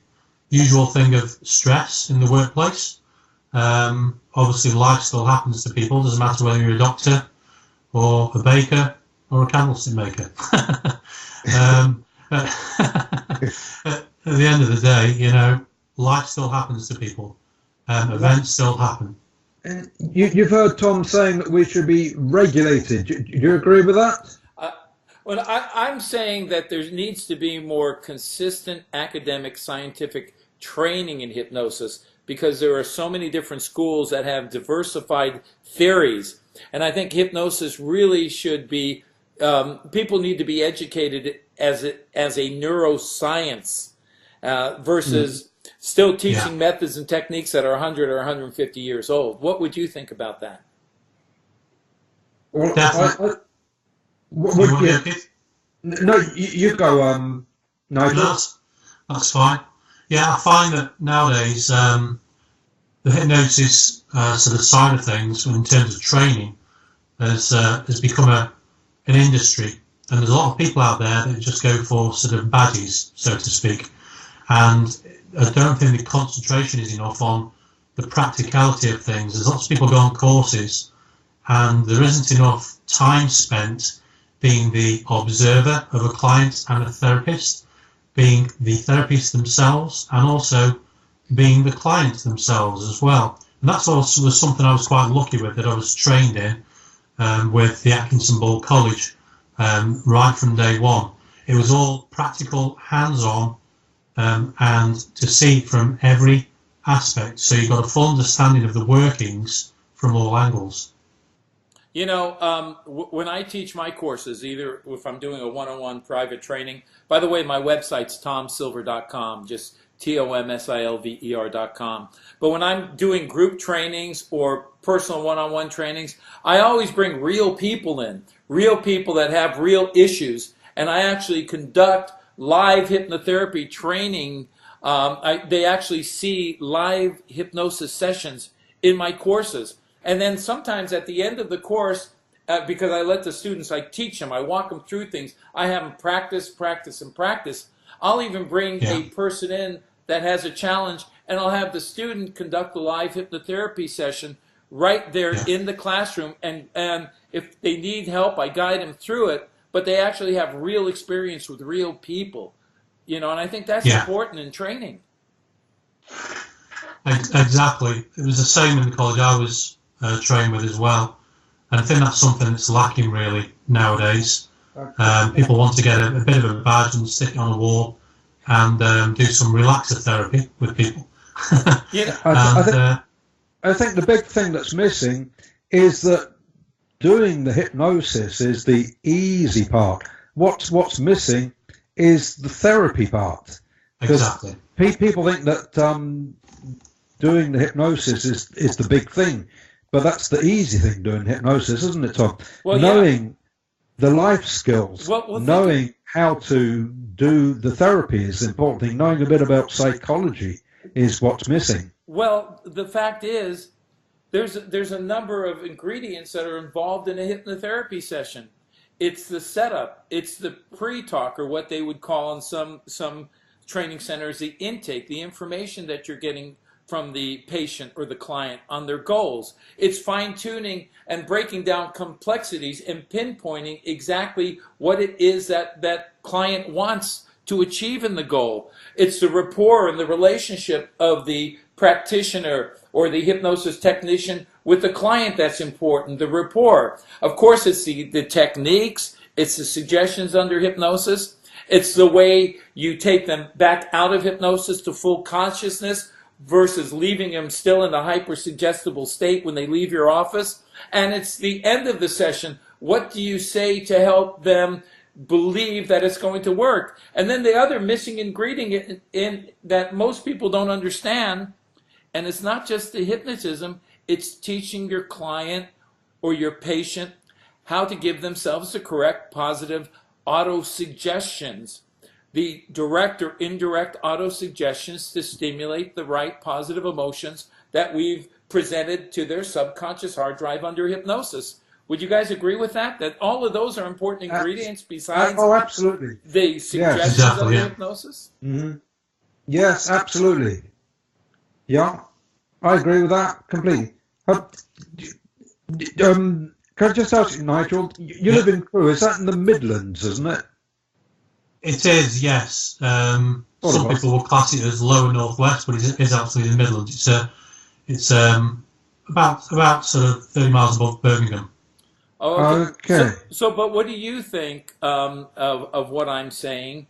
usual thing of stress in the workplace. Obviously, life still happens to people. Doesn't matter whether you're a doctor or a baker or a candlestick maker. At the end of the day, you know, life still happens to people. Events still happen. You've heard Tom saying that we should be regulated. Do you agree with that? Well, I'm saying that there needs to be more consistent academic scientific training in hypnosis, because there are so many different schools that have diversified theories. And I think hypnosis really should be, people need to be educated as a neuroscience versus still teaching methods and techniques that are 100 or 150 years old. What would you think about that? Well, Definitely. No, you go, Nigel. That's fine. Yeah, I find that nowadays the hypnosis sort of side of things, in terms of training, has become an industry, and there's a lot of people out there that just go for sort of badges, so to speak, and I don't think the concentration is enough on the practicality of things. There's lots of people go on courses, and there isn't enough time spent being the observer of a client and a therapist, being the therapist themselves, and also being the client themselves as well. And that's also was something I was quite lucky with, that I was trained in with the Atkinson Ball College right from day one. It was all practical, hands-on, and to see from every aspect. So you got a full understanding of the workings from all angles. You know, when I teach my courses, either if I'm doing a one-on-one private training, by the way, my website's tomsilver.com, just TOMSILVER.com. But when I'm doing group trainings or personal one-on-one trainings, I always bring real people in, real people that have real issues, and I actually conduct live hypnotherapy training. They actually see live hypnosis sessions in my courses. And then sometimes at the end of the course, because I let the students, I teach them, I walk them through things, I have them practice, practice, and practice. I'll even bring a person in that has a challenge, and I'll have the student conduct the live hypnotherapy session right there in the classroom. And if they need help, I guide them through it, but they actually have real experience with real people. You know, and I think that's important in training. Exactly. It was the same in the college I was trained with as well. And I think that's something that's lacking really nowadays. People want to get a bit of a badge and stick it on a wall and do some relaxer therapy with people. I think the big thing that's missing is that doing the hypnosis is the easy part. What's missing is the therapy part. Exactly. People think that doing the hypnosis is the big thing, but that's the easy thing, doing hypnosis, isn't it, Tom? Well, knowing the life skills, knowing how to do the therapy is the important thing. Knowing a bit about psychology is what's missing. Well, the fact is, there's a number of ingredients that are involved in a hypnotherapy session. It's the setup, it's the pre-talk, or what they would call in some training centers the intake, the information that you're getting from the patient or the client on their goals. It's fine-tuning and breaking down complexities and pinpointing exactly what it is that client wants to achieve in the goal. It's the rapport and the relationship of the practitioner or the hypnosis technician with the client that's important, the rapport. Of course, it's the techniques, it's the suggestions under hypnosis, it's the way you take them back out of hypnosis to full consciousness versus leaving them still in a hyper-suggestible state when they leave your office. And it's the end of the session. What do you say to help them believe that it's going to work. And then the other missing ingredient in that most people don't understand, and it's not just the hypnotism, it's teaching your client or your patient how to give themselves the correct positive auto-suggestions, the direct or indirect auto-suggestions to stimulate the right positive emotions that we've presented to their subconscious hard drive under hypnosis. Would you guys agree with that? That all of those are important ingredients besides absolutely. the suggestions yes, of the hypnosis? Mm-hmm. Yes, absolutely. Yeah, I agree with that completely. Can I just ask you, Nigel, you live in Crewe, is that in the Midlands, isn't it? It is, yes. Some people will class it as lower northwest, but it is actually in the Midlands. It's about sort of 30 miles above Birmingham. Oh, okay. So, but what do you think of what I'm saying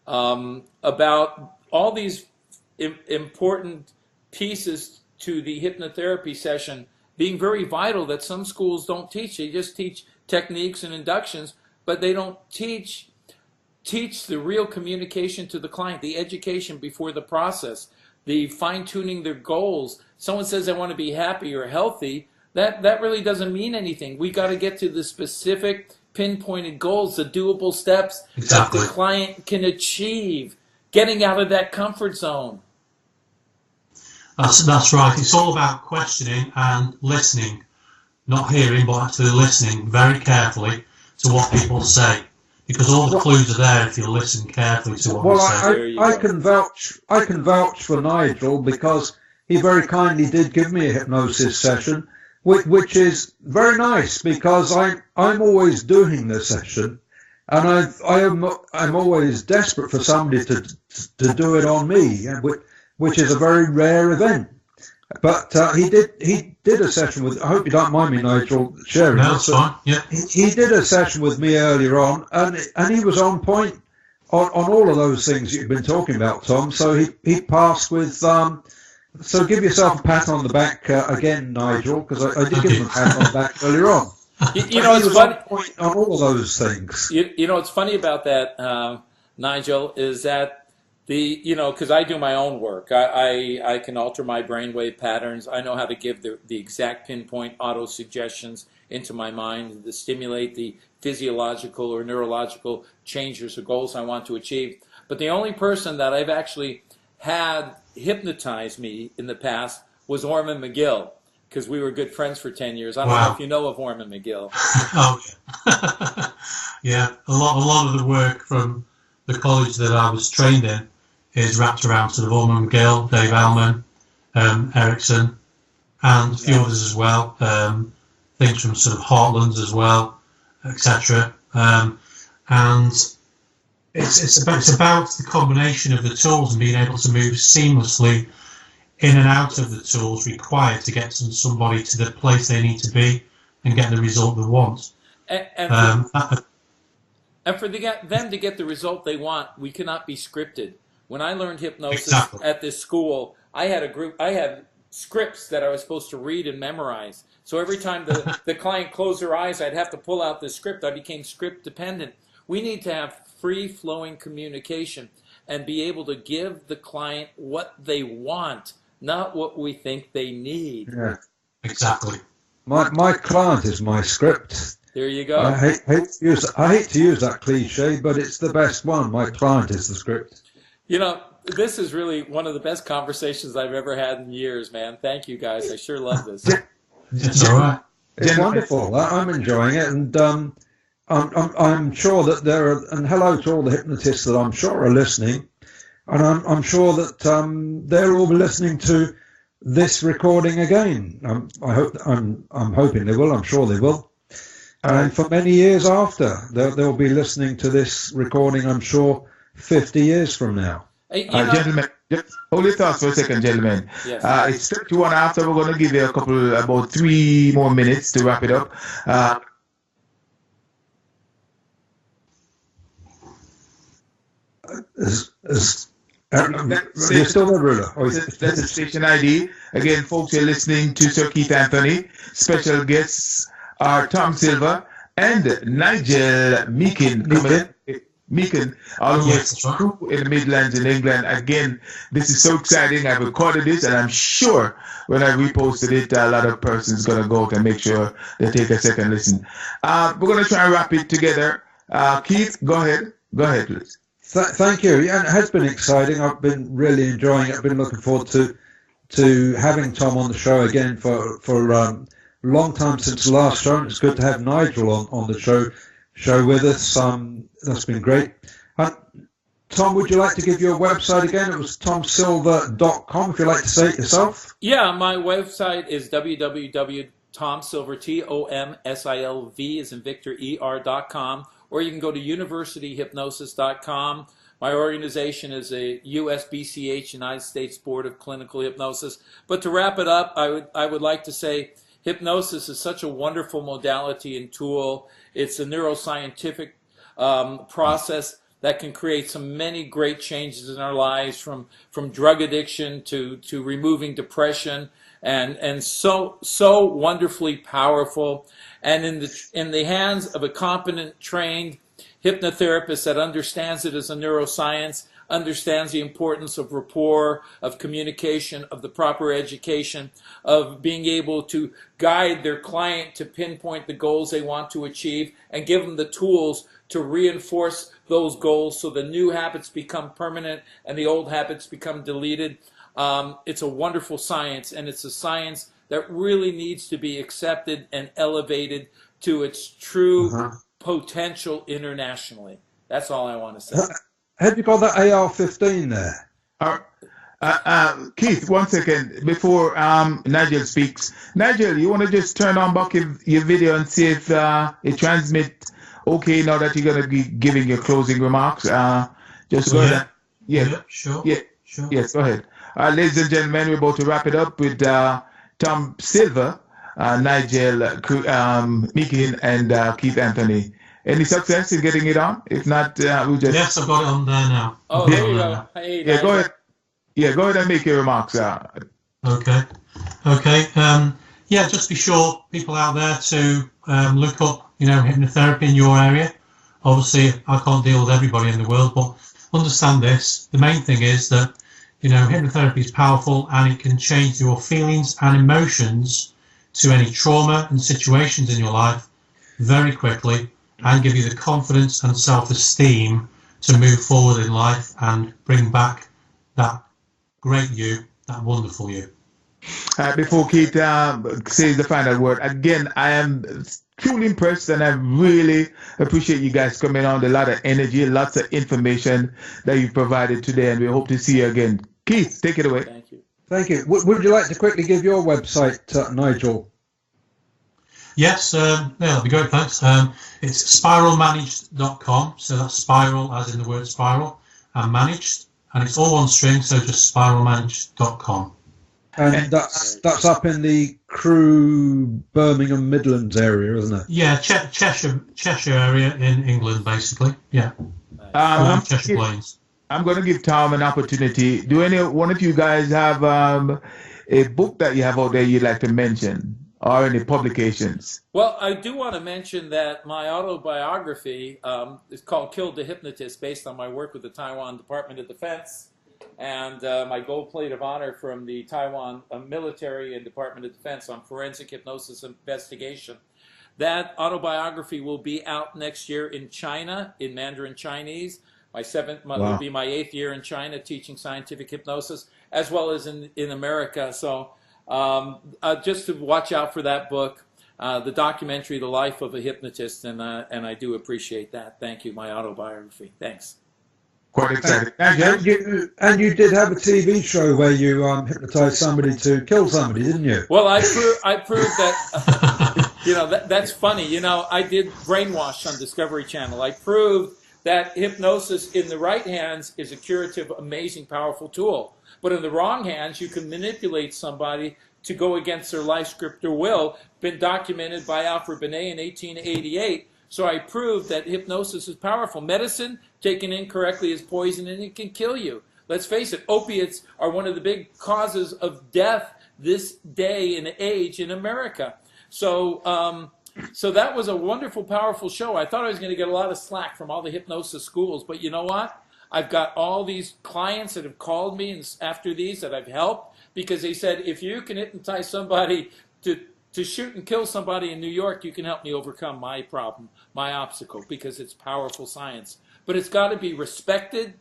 about all these important pieces to the hypnotherapy session being very vital that some schools don't teach? They just teach techniques and inductions, but they don't teach the real communication to the client, the education before the process, the fine-tuning their goals. Someone says, I want to be happy or healthy. That really doesn't mean anything. We got to get to the specific pinpointed goals, the doable steps that the client can achieve, getting out of that comfort zone. That's right. It's all about questioning and listening, not hearing, but actually listening very carefully to what people say, because all the clues are there if you listen carefully to what they say. I can vouch for Nigel, because he very kindly did give me a hypnosis session, which is very nice, because I'm always doing the session, and I'm always desperate for somebody to do it on me, which is a very rare event. But he did a session with. I hope you don't mind me, Nigel, sharing. No, that's fine. Yeah. He did a session with me earlier on, and he was on point on all of those things you've been talking about, Tom. So he passed with. So give yourself a pat on the back again, Nigel, because I did give him a pat on the back earlier on. You know, it's funny on point on all of those things. You know, what's funny about that, Nigel, is that because I do my own work. I can alter my brainwave patterns. I know how to give the exact pinpoint auto-suggestions into my mind to stimulate the physiological or neurological changes or goals I want to achieve. But the only person that I've actually had hypnotize me in the past was Orman McGill, because we were good friends for 10 years. I don't know if you know of Orman McGill. Oh, yeah. Yeah, a lot of the work from the college that I was trained in is wrapped around sort of Orman McGill, Dave Ellman, Erickson, and a few others as well. Things from sort of Heartlands as well, etc. And it's about the combination of the tools and being able to move seamlessly in and out of the tools required to get somebody to the place they need to be and get the result they want. And for them to get the result they want, we cannot be scripted. When I learned hypnosis at this school, I had scripts that I was supposed to read and memorize. So every time the client closed their eyes, I'd have to pull out the script. I became script dependent. We need to have free-flowing communication and be able to give the client what they want, not what we think they need. Yeah, exactly. My client is my script. There you go. I hate to use that cliche, but it's the best one. My client is the script. You know, this is really one of the best conversations I've ever had in years, man. Thank you, guys. I sure love this. It's all right. It's wonderful. I'm enjoying it, and I'm sure that there are. And hello to all the hypnotists that I'm sure are listening, and I'm sure that they'll all be listening to this recording again. I'm hoping they will. I'm sure they will. And for many years after, they'll be listening to this recording, I'm sure, 50 years from now. Gentlemen, just hold your thoughts for a second, gentlemen. Yes. It's 31 after. We're going to give you about 3 more minutes to wrap it up. You're still there, Ruler? That's the station ID. Again, folks, you're listening to Sir Keith Anthony. Special guests are Tom Silver and Nigel Meakin coming Meekin, all the way Yes, that's right. in the Midlands in England. Again, this is so exciting. I've recorded this, and I'm sure when I reposted it, a lot of persons going to go out and make sure they take a second listen. We're going to try and wrap it together. Keith, go ahead. Go ahead, please. Thank you. Yeah, it has been exciting. I've been really enjoying it. I've been looking forward to having Tom on the show again for a long time since the last show. And it's good to have Nigel on the show with us. That's been great. Tom, would you like to give your website again? It was tomsilver.com, if you'd like to say it yourself. Yeah, my website is www.tomsilver, TOMSILV, as in Victor, ER.com, or you can go to universityhypnosis.com. My organization is a USBCH, United States Board of Clinical Hypnosis. But to wrap it up, I would like to say hypnosis is such a wonderful modality and tool. It's a neuroscientific process that can create many great changes in our lives, from drug addiction to removing depression, and so wonderfully powerful. And in the hands of a competent, trained hypnotherapist that understands it as a neuroscience, understands the importance of rapport, of communication, of the proper education, of being able to guide their client to pinpoint the goals they want to achieve and give them the tools to reinforce those goals so the new habits become permanent and the old habits become deleted. It's a wonderful science, and it's a science that really needs to be accepted and elevated to its true potential internationally. That's all I want to say. Have you got that AR-15 there? Keith, 1 second before Nigel speaks. Nigel, you want to just turn on back your video and see if it transmits okay now that you're going to be giving your closing remarks? Just go ahead. Yeah, sure. Yeah, sure. Yes, go ahead. Ladies and gentlemen, we're about to wrap it up with Tom Silver, Nigel Meekin, and Keith Anthony. Any success in getting it on? If not, we'll just... Yes, I've got it on there now. Oh, there you go. Hey, yeah, go ahead. Yeah, go ahead and make your remarks. Okay. Yeah, just be sure, people out there, to look up, hypnotherapy in your area. Obviously, I can't deal with everybody in the world, but understand this. The main thing is that, hypnotherapy is powerful, and it can change your feelings and emotions to any trauma and situations in your life very quickly, and give you the confidence and self-esteem to move forward in life and bring back that great you, that wonderful you. Before Keith says the final word, again, I am truly impressed, and I really appreciate you guys coming on. A lot of energy, lots of information that you provided today, and we hope to see you again. Keith, take it away. Thank you. Thank you. Would you like to quickly give your website, Nigel? Yes, that'll be great, thanks. It's spiralmanaged.com, so that's spiral as in the word spiral, and managed, and it's all one string, so just spiralmanaged.com. And that's up in the Crewe, Birmingham, Midlands area, isn't it? Yeah, Cheshire area in England, basically. Yeah. Cheshire Plains. I'm going to give Tom an opportunity. Do any one of you guys have a book that you have out there you'd like to mention, or any publications? Well, I do want to mention that my autobiography is called Killed the Hypnotist, based on my work with the Taiwan Department of Defense, and my gold plate of honor from the Taiwan military and Department of Defense on forensic hypnosis investigation. That autobiography will be out next year in China, in Mandarin Chinese. Will be my 8th year in China teaching scientific hypnosis, as well as in America. So just to watch out for that book, the documentary, The Life of a Hypnotist, and I do appreciate that. Thank you, my autobiography. Thanks. Quite excited. And you did have a TV show where you hypnotized somebody to kill somebody, didn't you? Well, I proved that, that's funny. I did Brainwash on Discovery Channel. I proved that hypnosis in the right hands is a curative, amazing, powerful tool. But in the wrong hands, you can manipulate somebody to go against their life script or will. Been documented by Alfred Binet in 1888. So I proved that hypnosis is powerful. Medicine, taken incorrectly, is poison, and it can kill you. Let's face it, opiates are one of the big causes of death this day and age in America. So So that was a wonderful, powerful show. I thought I was going to get a lot of slack from all the hypnosis schools, but you know what? I've got all these clients that have called me and after these that I've helped because they said, if you can hypnotize somebody to shoot and kill somebody in New York, you can help me overcome my problem, my obstacle, because it's powerful science. But it's got to be respected,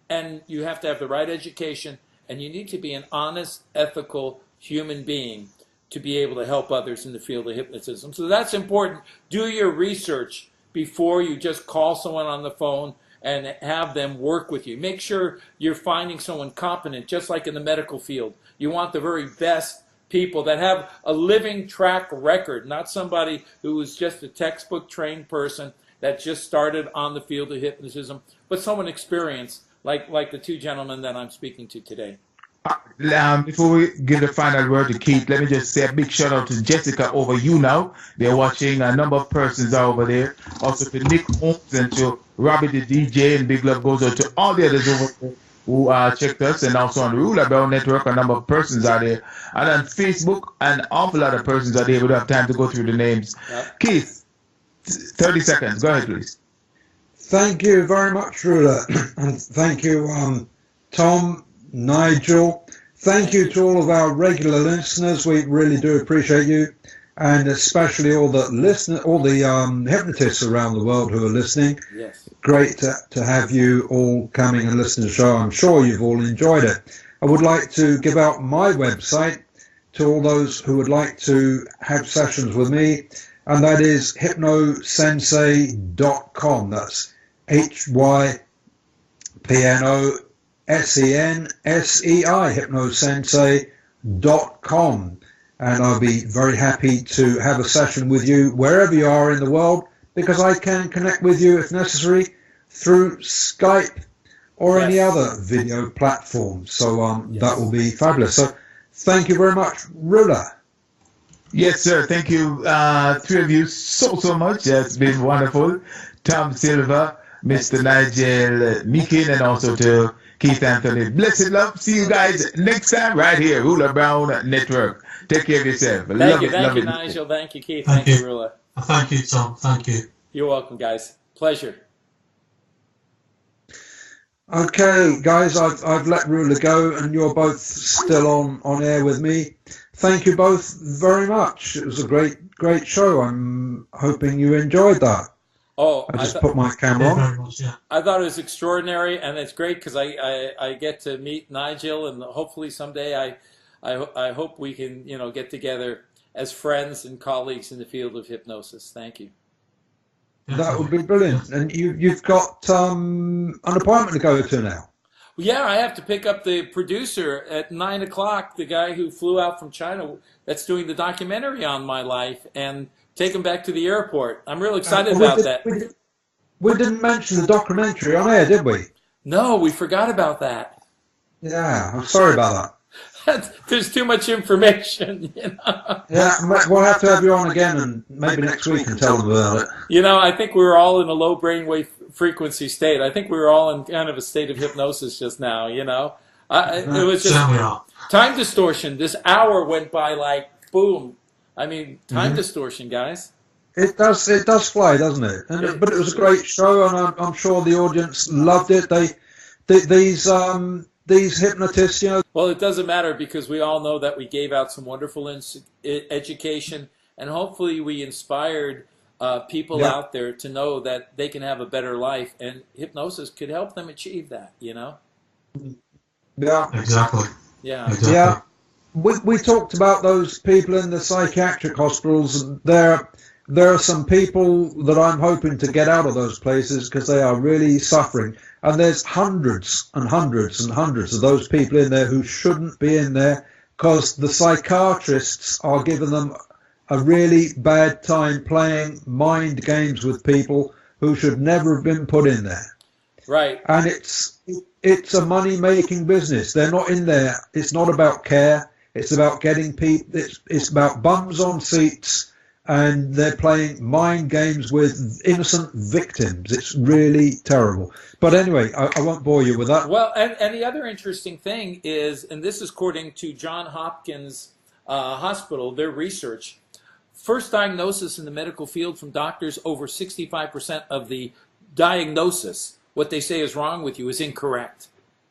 and you have to have the right education, and you need to be an honest, ethical human being to be able to help others in the field of hypnotism. So that's important. Do your research before you just call someone on the phone and have them work with you. Make sure you're finding someone competent, just like in the medical field. You want the very best people that have a living track record, not somebody who is just a textbook trained person that just started on the field of hypnotism, but someone experienced, like the two gentlemen that I'm speaking to today. Before we give the final word to Keith, let me just say a big shout out to Jessica over you now. They're watching. A number of persons are over there. Also to Nick Holmes and to Robbie the DJ, and big love goes out to all the others over there who checked us, and also on the Ruler Bell Network. A number of persons are there, and on Facebook, an awful lot of persons are there. We don't have time to go through the names. Yep. Keith, 30 seconds. Go ahead, please. Thank you very much, Ruler, and thank you, Tom. Nigel, thank you to all of our regular listeners. We really do appreciate you, and especially all the hypnotists around the world who are listening. Yes. Great to have you all coming and listening to the show. I'm sure you've all enjoyed it. I would like to give out my website to all those who would like to have sessions with me, and that is hypnosensei.com. That's HYPNO SENSEI, hypnosensei.com, and I'll be very happy to have a session with you wherever you are in the world, because I can connect with you if necessary through Skype or any other video platform. So that will be fabulous. So thank you very much, Ruler. Yes, sir. Thank you, three of you, so much. It's been wonderful. Tom Silva, Mr. Nigel Meekin, and also to Keith Anthony. Blessed love. See you guys next time right here, Ruler Brown Network. Take care of yourself. Thank you, Nigel. Thank you, Keith. Thank you, Ruler. Thank you, Tom. Thank you. You're welcome, guys. Pleasure. Okay, guys, I've let Ruler go, and you're both still on air with me. Thank you both very much. It was a great show. I'm hoping you enjoyed that. Oh, I just put my camera on. Very much, yeah. I thought it was extraordinary, and it's great because I get to meet Nigel, and hopefully someday I hope we can get together as friends and colleagues in the field of hypnosis. Thank you. That would be brilliant. And you've got an appointment to go to now. Yeah, I have to pick up the producer at 9 o'clock, the guy who flew out from China that's doing the documentary on my life, and take him back to the airport. I'm real excited about that. We didn't mention the documentary on air, did we? No, we forgot about that. Yeah, I'm sorry about that. There's too much information, Yeah, we'll have to have you on again, and maybe next week and tell them about it. I think we were all in a low brainwave frequency state. I think we were all in kind of a state of hypnosis just now, It was just time distortion. This hour went by like boom. I mean, time distortion, guys. It does fly, doesn't it? But it was a great show, and I'm sure the audience loved it. These hypnotists, Well, it doesn't matter because we all know that we gave out some wonderful education, and hopefully we inspired people out there to know that they can have a better life, and hypnosis could help them achieve that. Yeah. Exactly. Yeah. Exactly. Yeah. We talked about those people in the psychiatric hospitals. There are some people that I'm hoping to get out of those places because they are really suffering. And there's hundreds and hundreds and hundreds of those people in there who shouldn't be in there because the psychiatrists are giving them a really bad time playing mind games with people who should never have been put in there. Right. And it's a money-making business. They're not in there. It's not about care. It's about getting people. It's about bums on seats, and they're playing mind games with innocent victims. It's really terrible. But anyway, I won't bore you with that. Well, and the other interesting thing is, and this is according to Johns Hopkins Hospital, their research, first diagnosis in the medical field from doctors, over 65% of the diagnosis, what they say is wrong with you, is incorrect.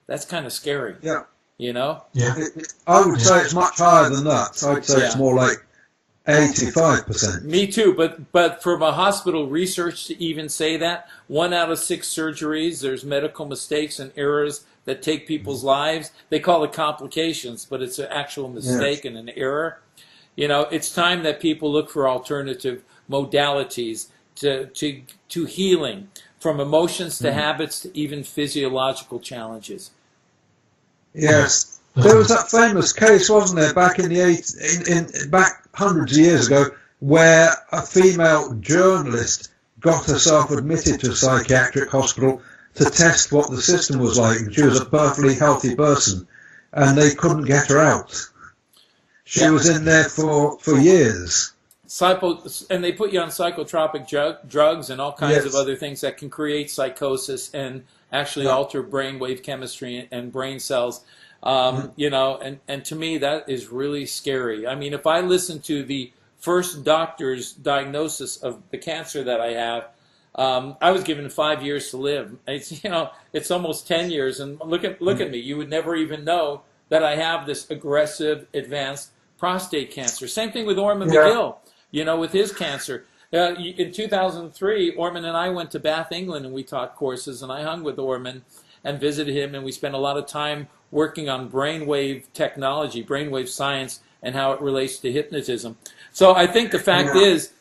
That's kind of scary. Yeah. You know? Yeah. I would say it's much higher than that. I'd say it's Yeah. more like 85%. Me too, but from a hospital research to even say that, 1 out of 6 surgeries, there's medical mistakes and errors that take people's lives. They call it complications, but it's an actual mistake and an error. You know, it's time that people look for alternative modalities to healing, from emotions to habits to even physiological challenges. Yes. There was that famous case, wasn't there, back in the back hundreds of years ago, where a female journalist got herself admitted to a psychiatric hospital to test what the system was like. She was a perfectly healthy person, and they couldn't get her out. She was in there for years. And they put you on psychotropic drugs and all kinds of other things that can create psychosis and actually alter brainwave chemistry and brain cells. You know, and to me, that is really scary. I mean, if I listen to the first doctor's diagnosis of the cancer that I have, I was given 5 years to live. It's, you know, it's almost 10 years, and look at me. You would never even know that I have this aggressive, advanced prostate cancer. Same thing with Orman McGill, you know, with his cancer. In 2003, Orman and I went to Bath, England, and we taught courses, and I hung with Orman and visited him, and we spent a lot of time working on brainwave technology, brainwave science, and how it relates to hypnotism. So I think the fact is,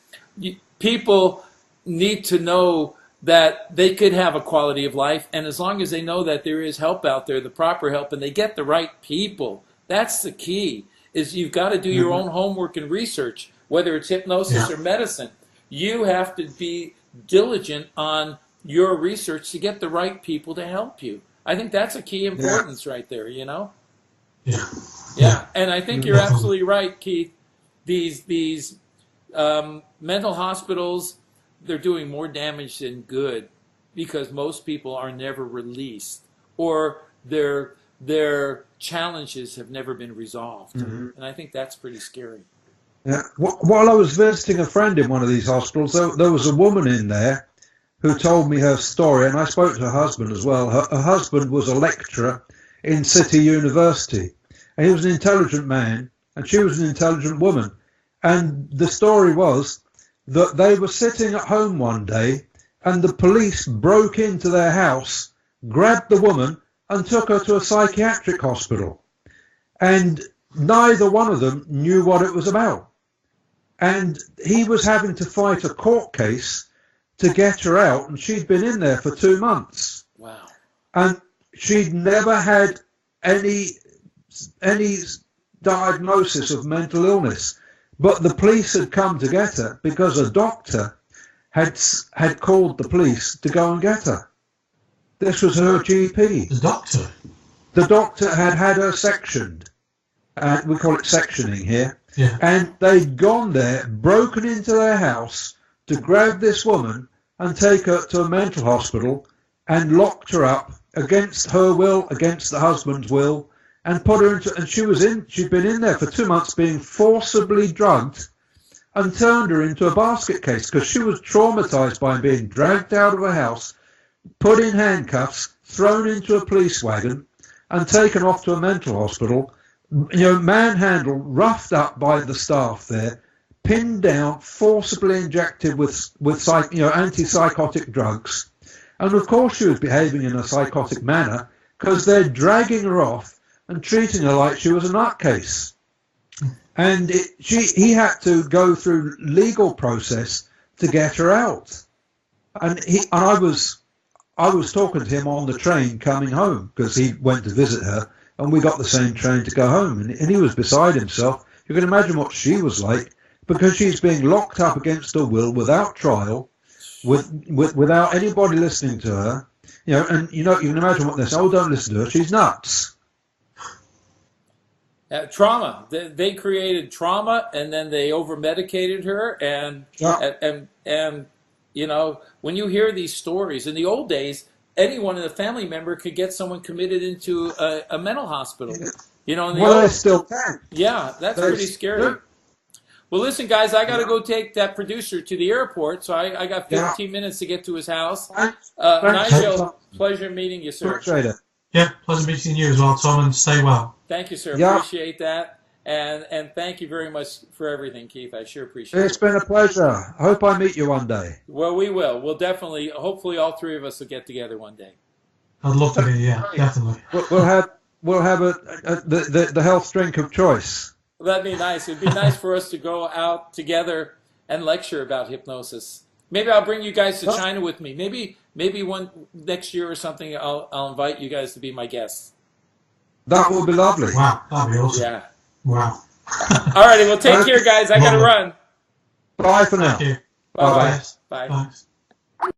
people need to know that they could have a quality of life, and as long as they know that there is help out there, the proper help, and they get the right people, that's the key, is you've got to do your own homework and research, whether it's hypnosis or medicine. You have to be diligent on your research to get the right people to help you. I think that's a key importance right there, you know? Yeah. And I think you're absolutely right, Keith. These mental hospitals, they're doing more damage than good because most people are never released, or their challenges have never been resolved. And I think that's pretty scary. Yeah. While I was visiting a friend in one of these hospitals, there was a woman in there who told me her story, and I spoke to her husband as well. Her husband was a lecturer in City University, and he was an intelligent man, and she was an intelligent woman. And the story was that they were sitting at home one day, and the police broke into their house, grabbed the woman, and took her to a psychiatric hospital. And neither one of them knew what it was about. And he was having to fight a court case to get her out, and she'd been in there for 2 months. Wow. And she'd never had any diagnosis of mental illness. But the police had come to get her because a doctor had called the police to go and get her. This was her GP. The doctor? The doctor had her sectioned. We call it sectioning here. Yeah. And they'd gone there, broken into their house to grab this woman and take her to a mental hospital and locked her up against her will, against the husband's will, and put her into, and she'd been in there for 2 months being forcibly drugged, and turned her into a basket case because she was traumatized by being dragged out of her house, put in handcuffs, thrown into a police wagon, and taken off to a mental hospital, you know, manhandled, roughed up by the staff there, pinned down, forcibly injected with antipsychotic drugs. And of course she was behaving in a psychotic manner because they're dragging her off and treating her like she was a nutcase. And he had to go through legal process to get her out. And I was talking to him on the train coming home because he went to visit her, and we got the same train to go home. And he was beside himself. You can imagine what she was like, because she's being locked up against her will, without trial, without anybody listening to her. You know, and you can imagine what they say. Oh, don't listen to her. She's nuts. Trauma. They created trauma, and then they over-medicated her. And you know, when you hear these stories, in the old days, anyone in the family member could get someone committed into a mental hospital. You know, in the Well, they still can. Yeah, that's pretty scary. Well, listen, guys, I got to go take that producer to the airport, so I got 15 minutes to get to his house. Nigel, pleasure meeting you, sir. Appreciate it. Yeah, pleasure meeting you as well, Tom, and stay well. Thank you, sir. Yeah. Appreciate that. And thank you very much for everything, Keith. I sure appreciate it. It's been a pleasure. I hope I meet you one day. Well, we will. We'll definitely, hopefully all three of us will get together one day. I'd love to be, yeah, definitely. We'll have the health drink of choice. Well, that'd be nice. It'd be nice for us to go out together and lecture about hypnosis. Maybe I'll bring you guys to China with me. Maybe one next year or something. I'll invite you guys to be my guests. That would be lovely. Wow, that'd be awesome. Yeah. Wow. All righty. Well, take care, guys. I got to run. Bye for now. Thank you. Bye-bye. Bye. Bye. Thanks.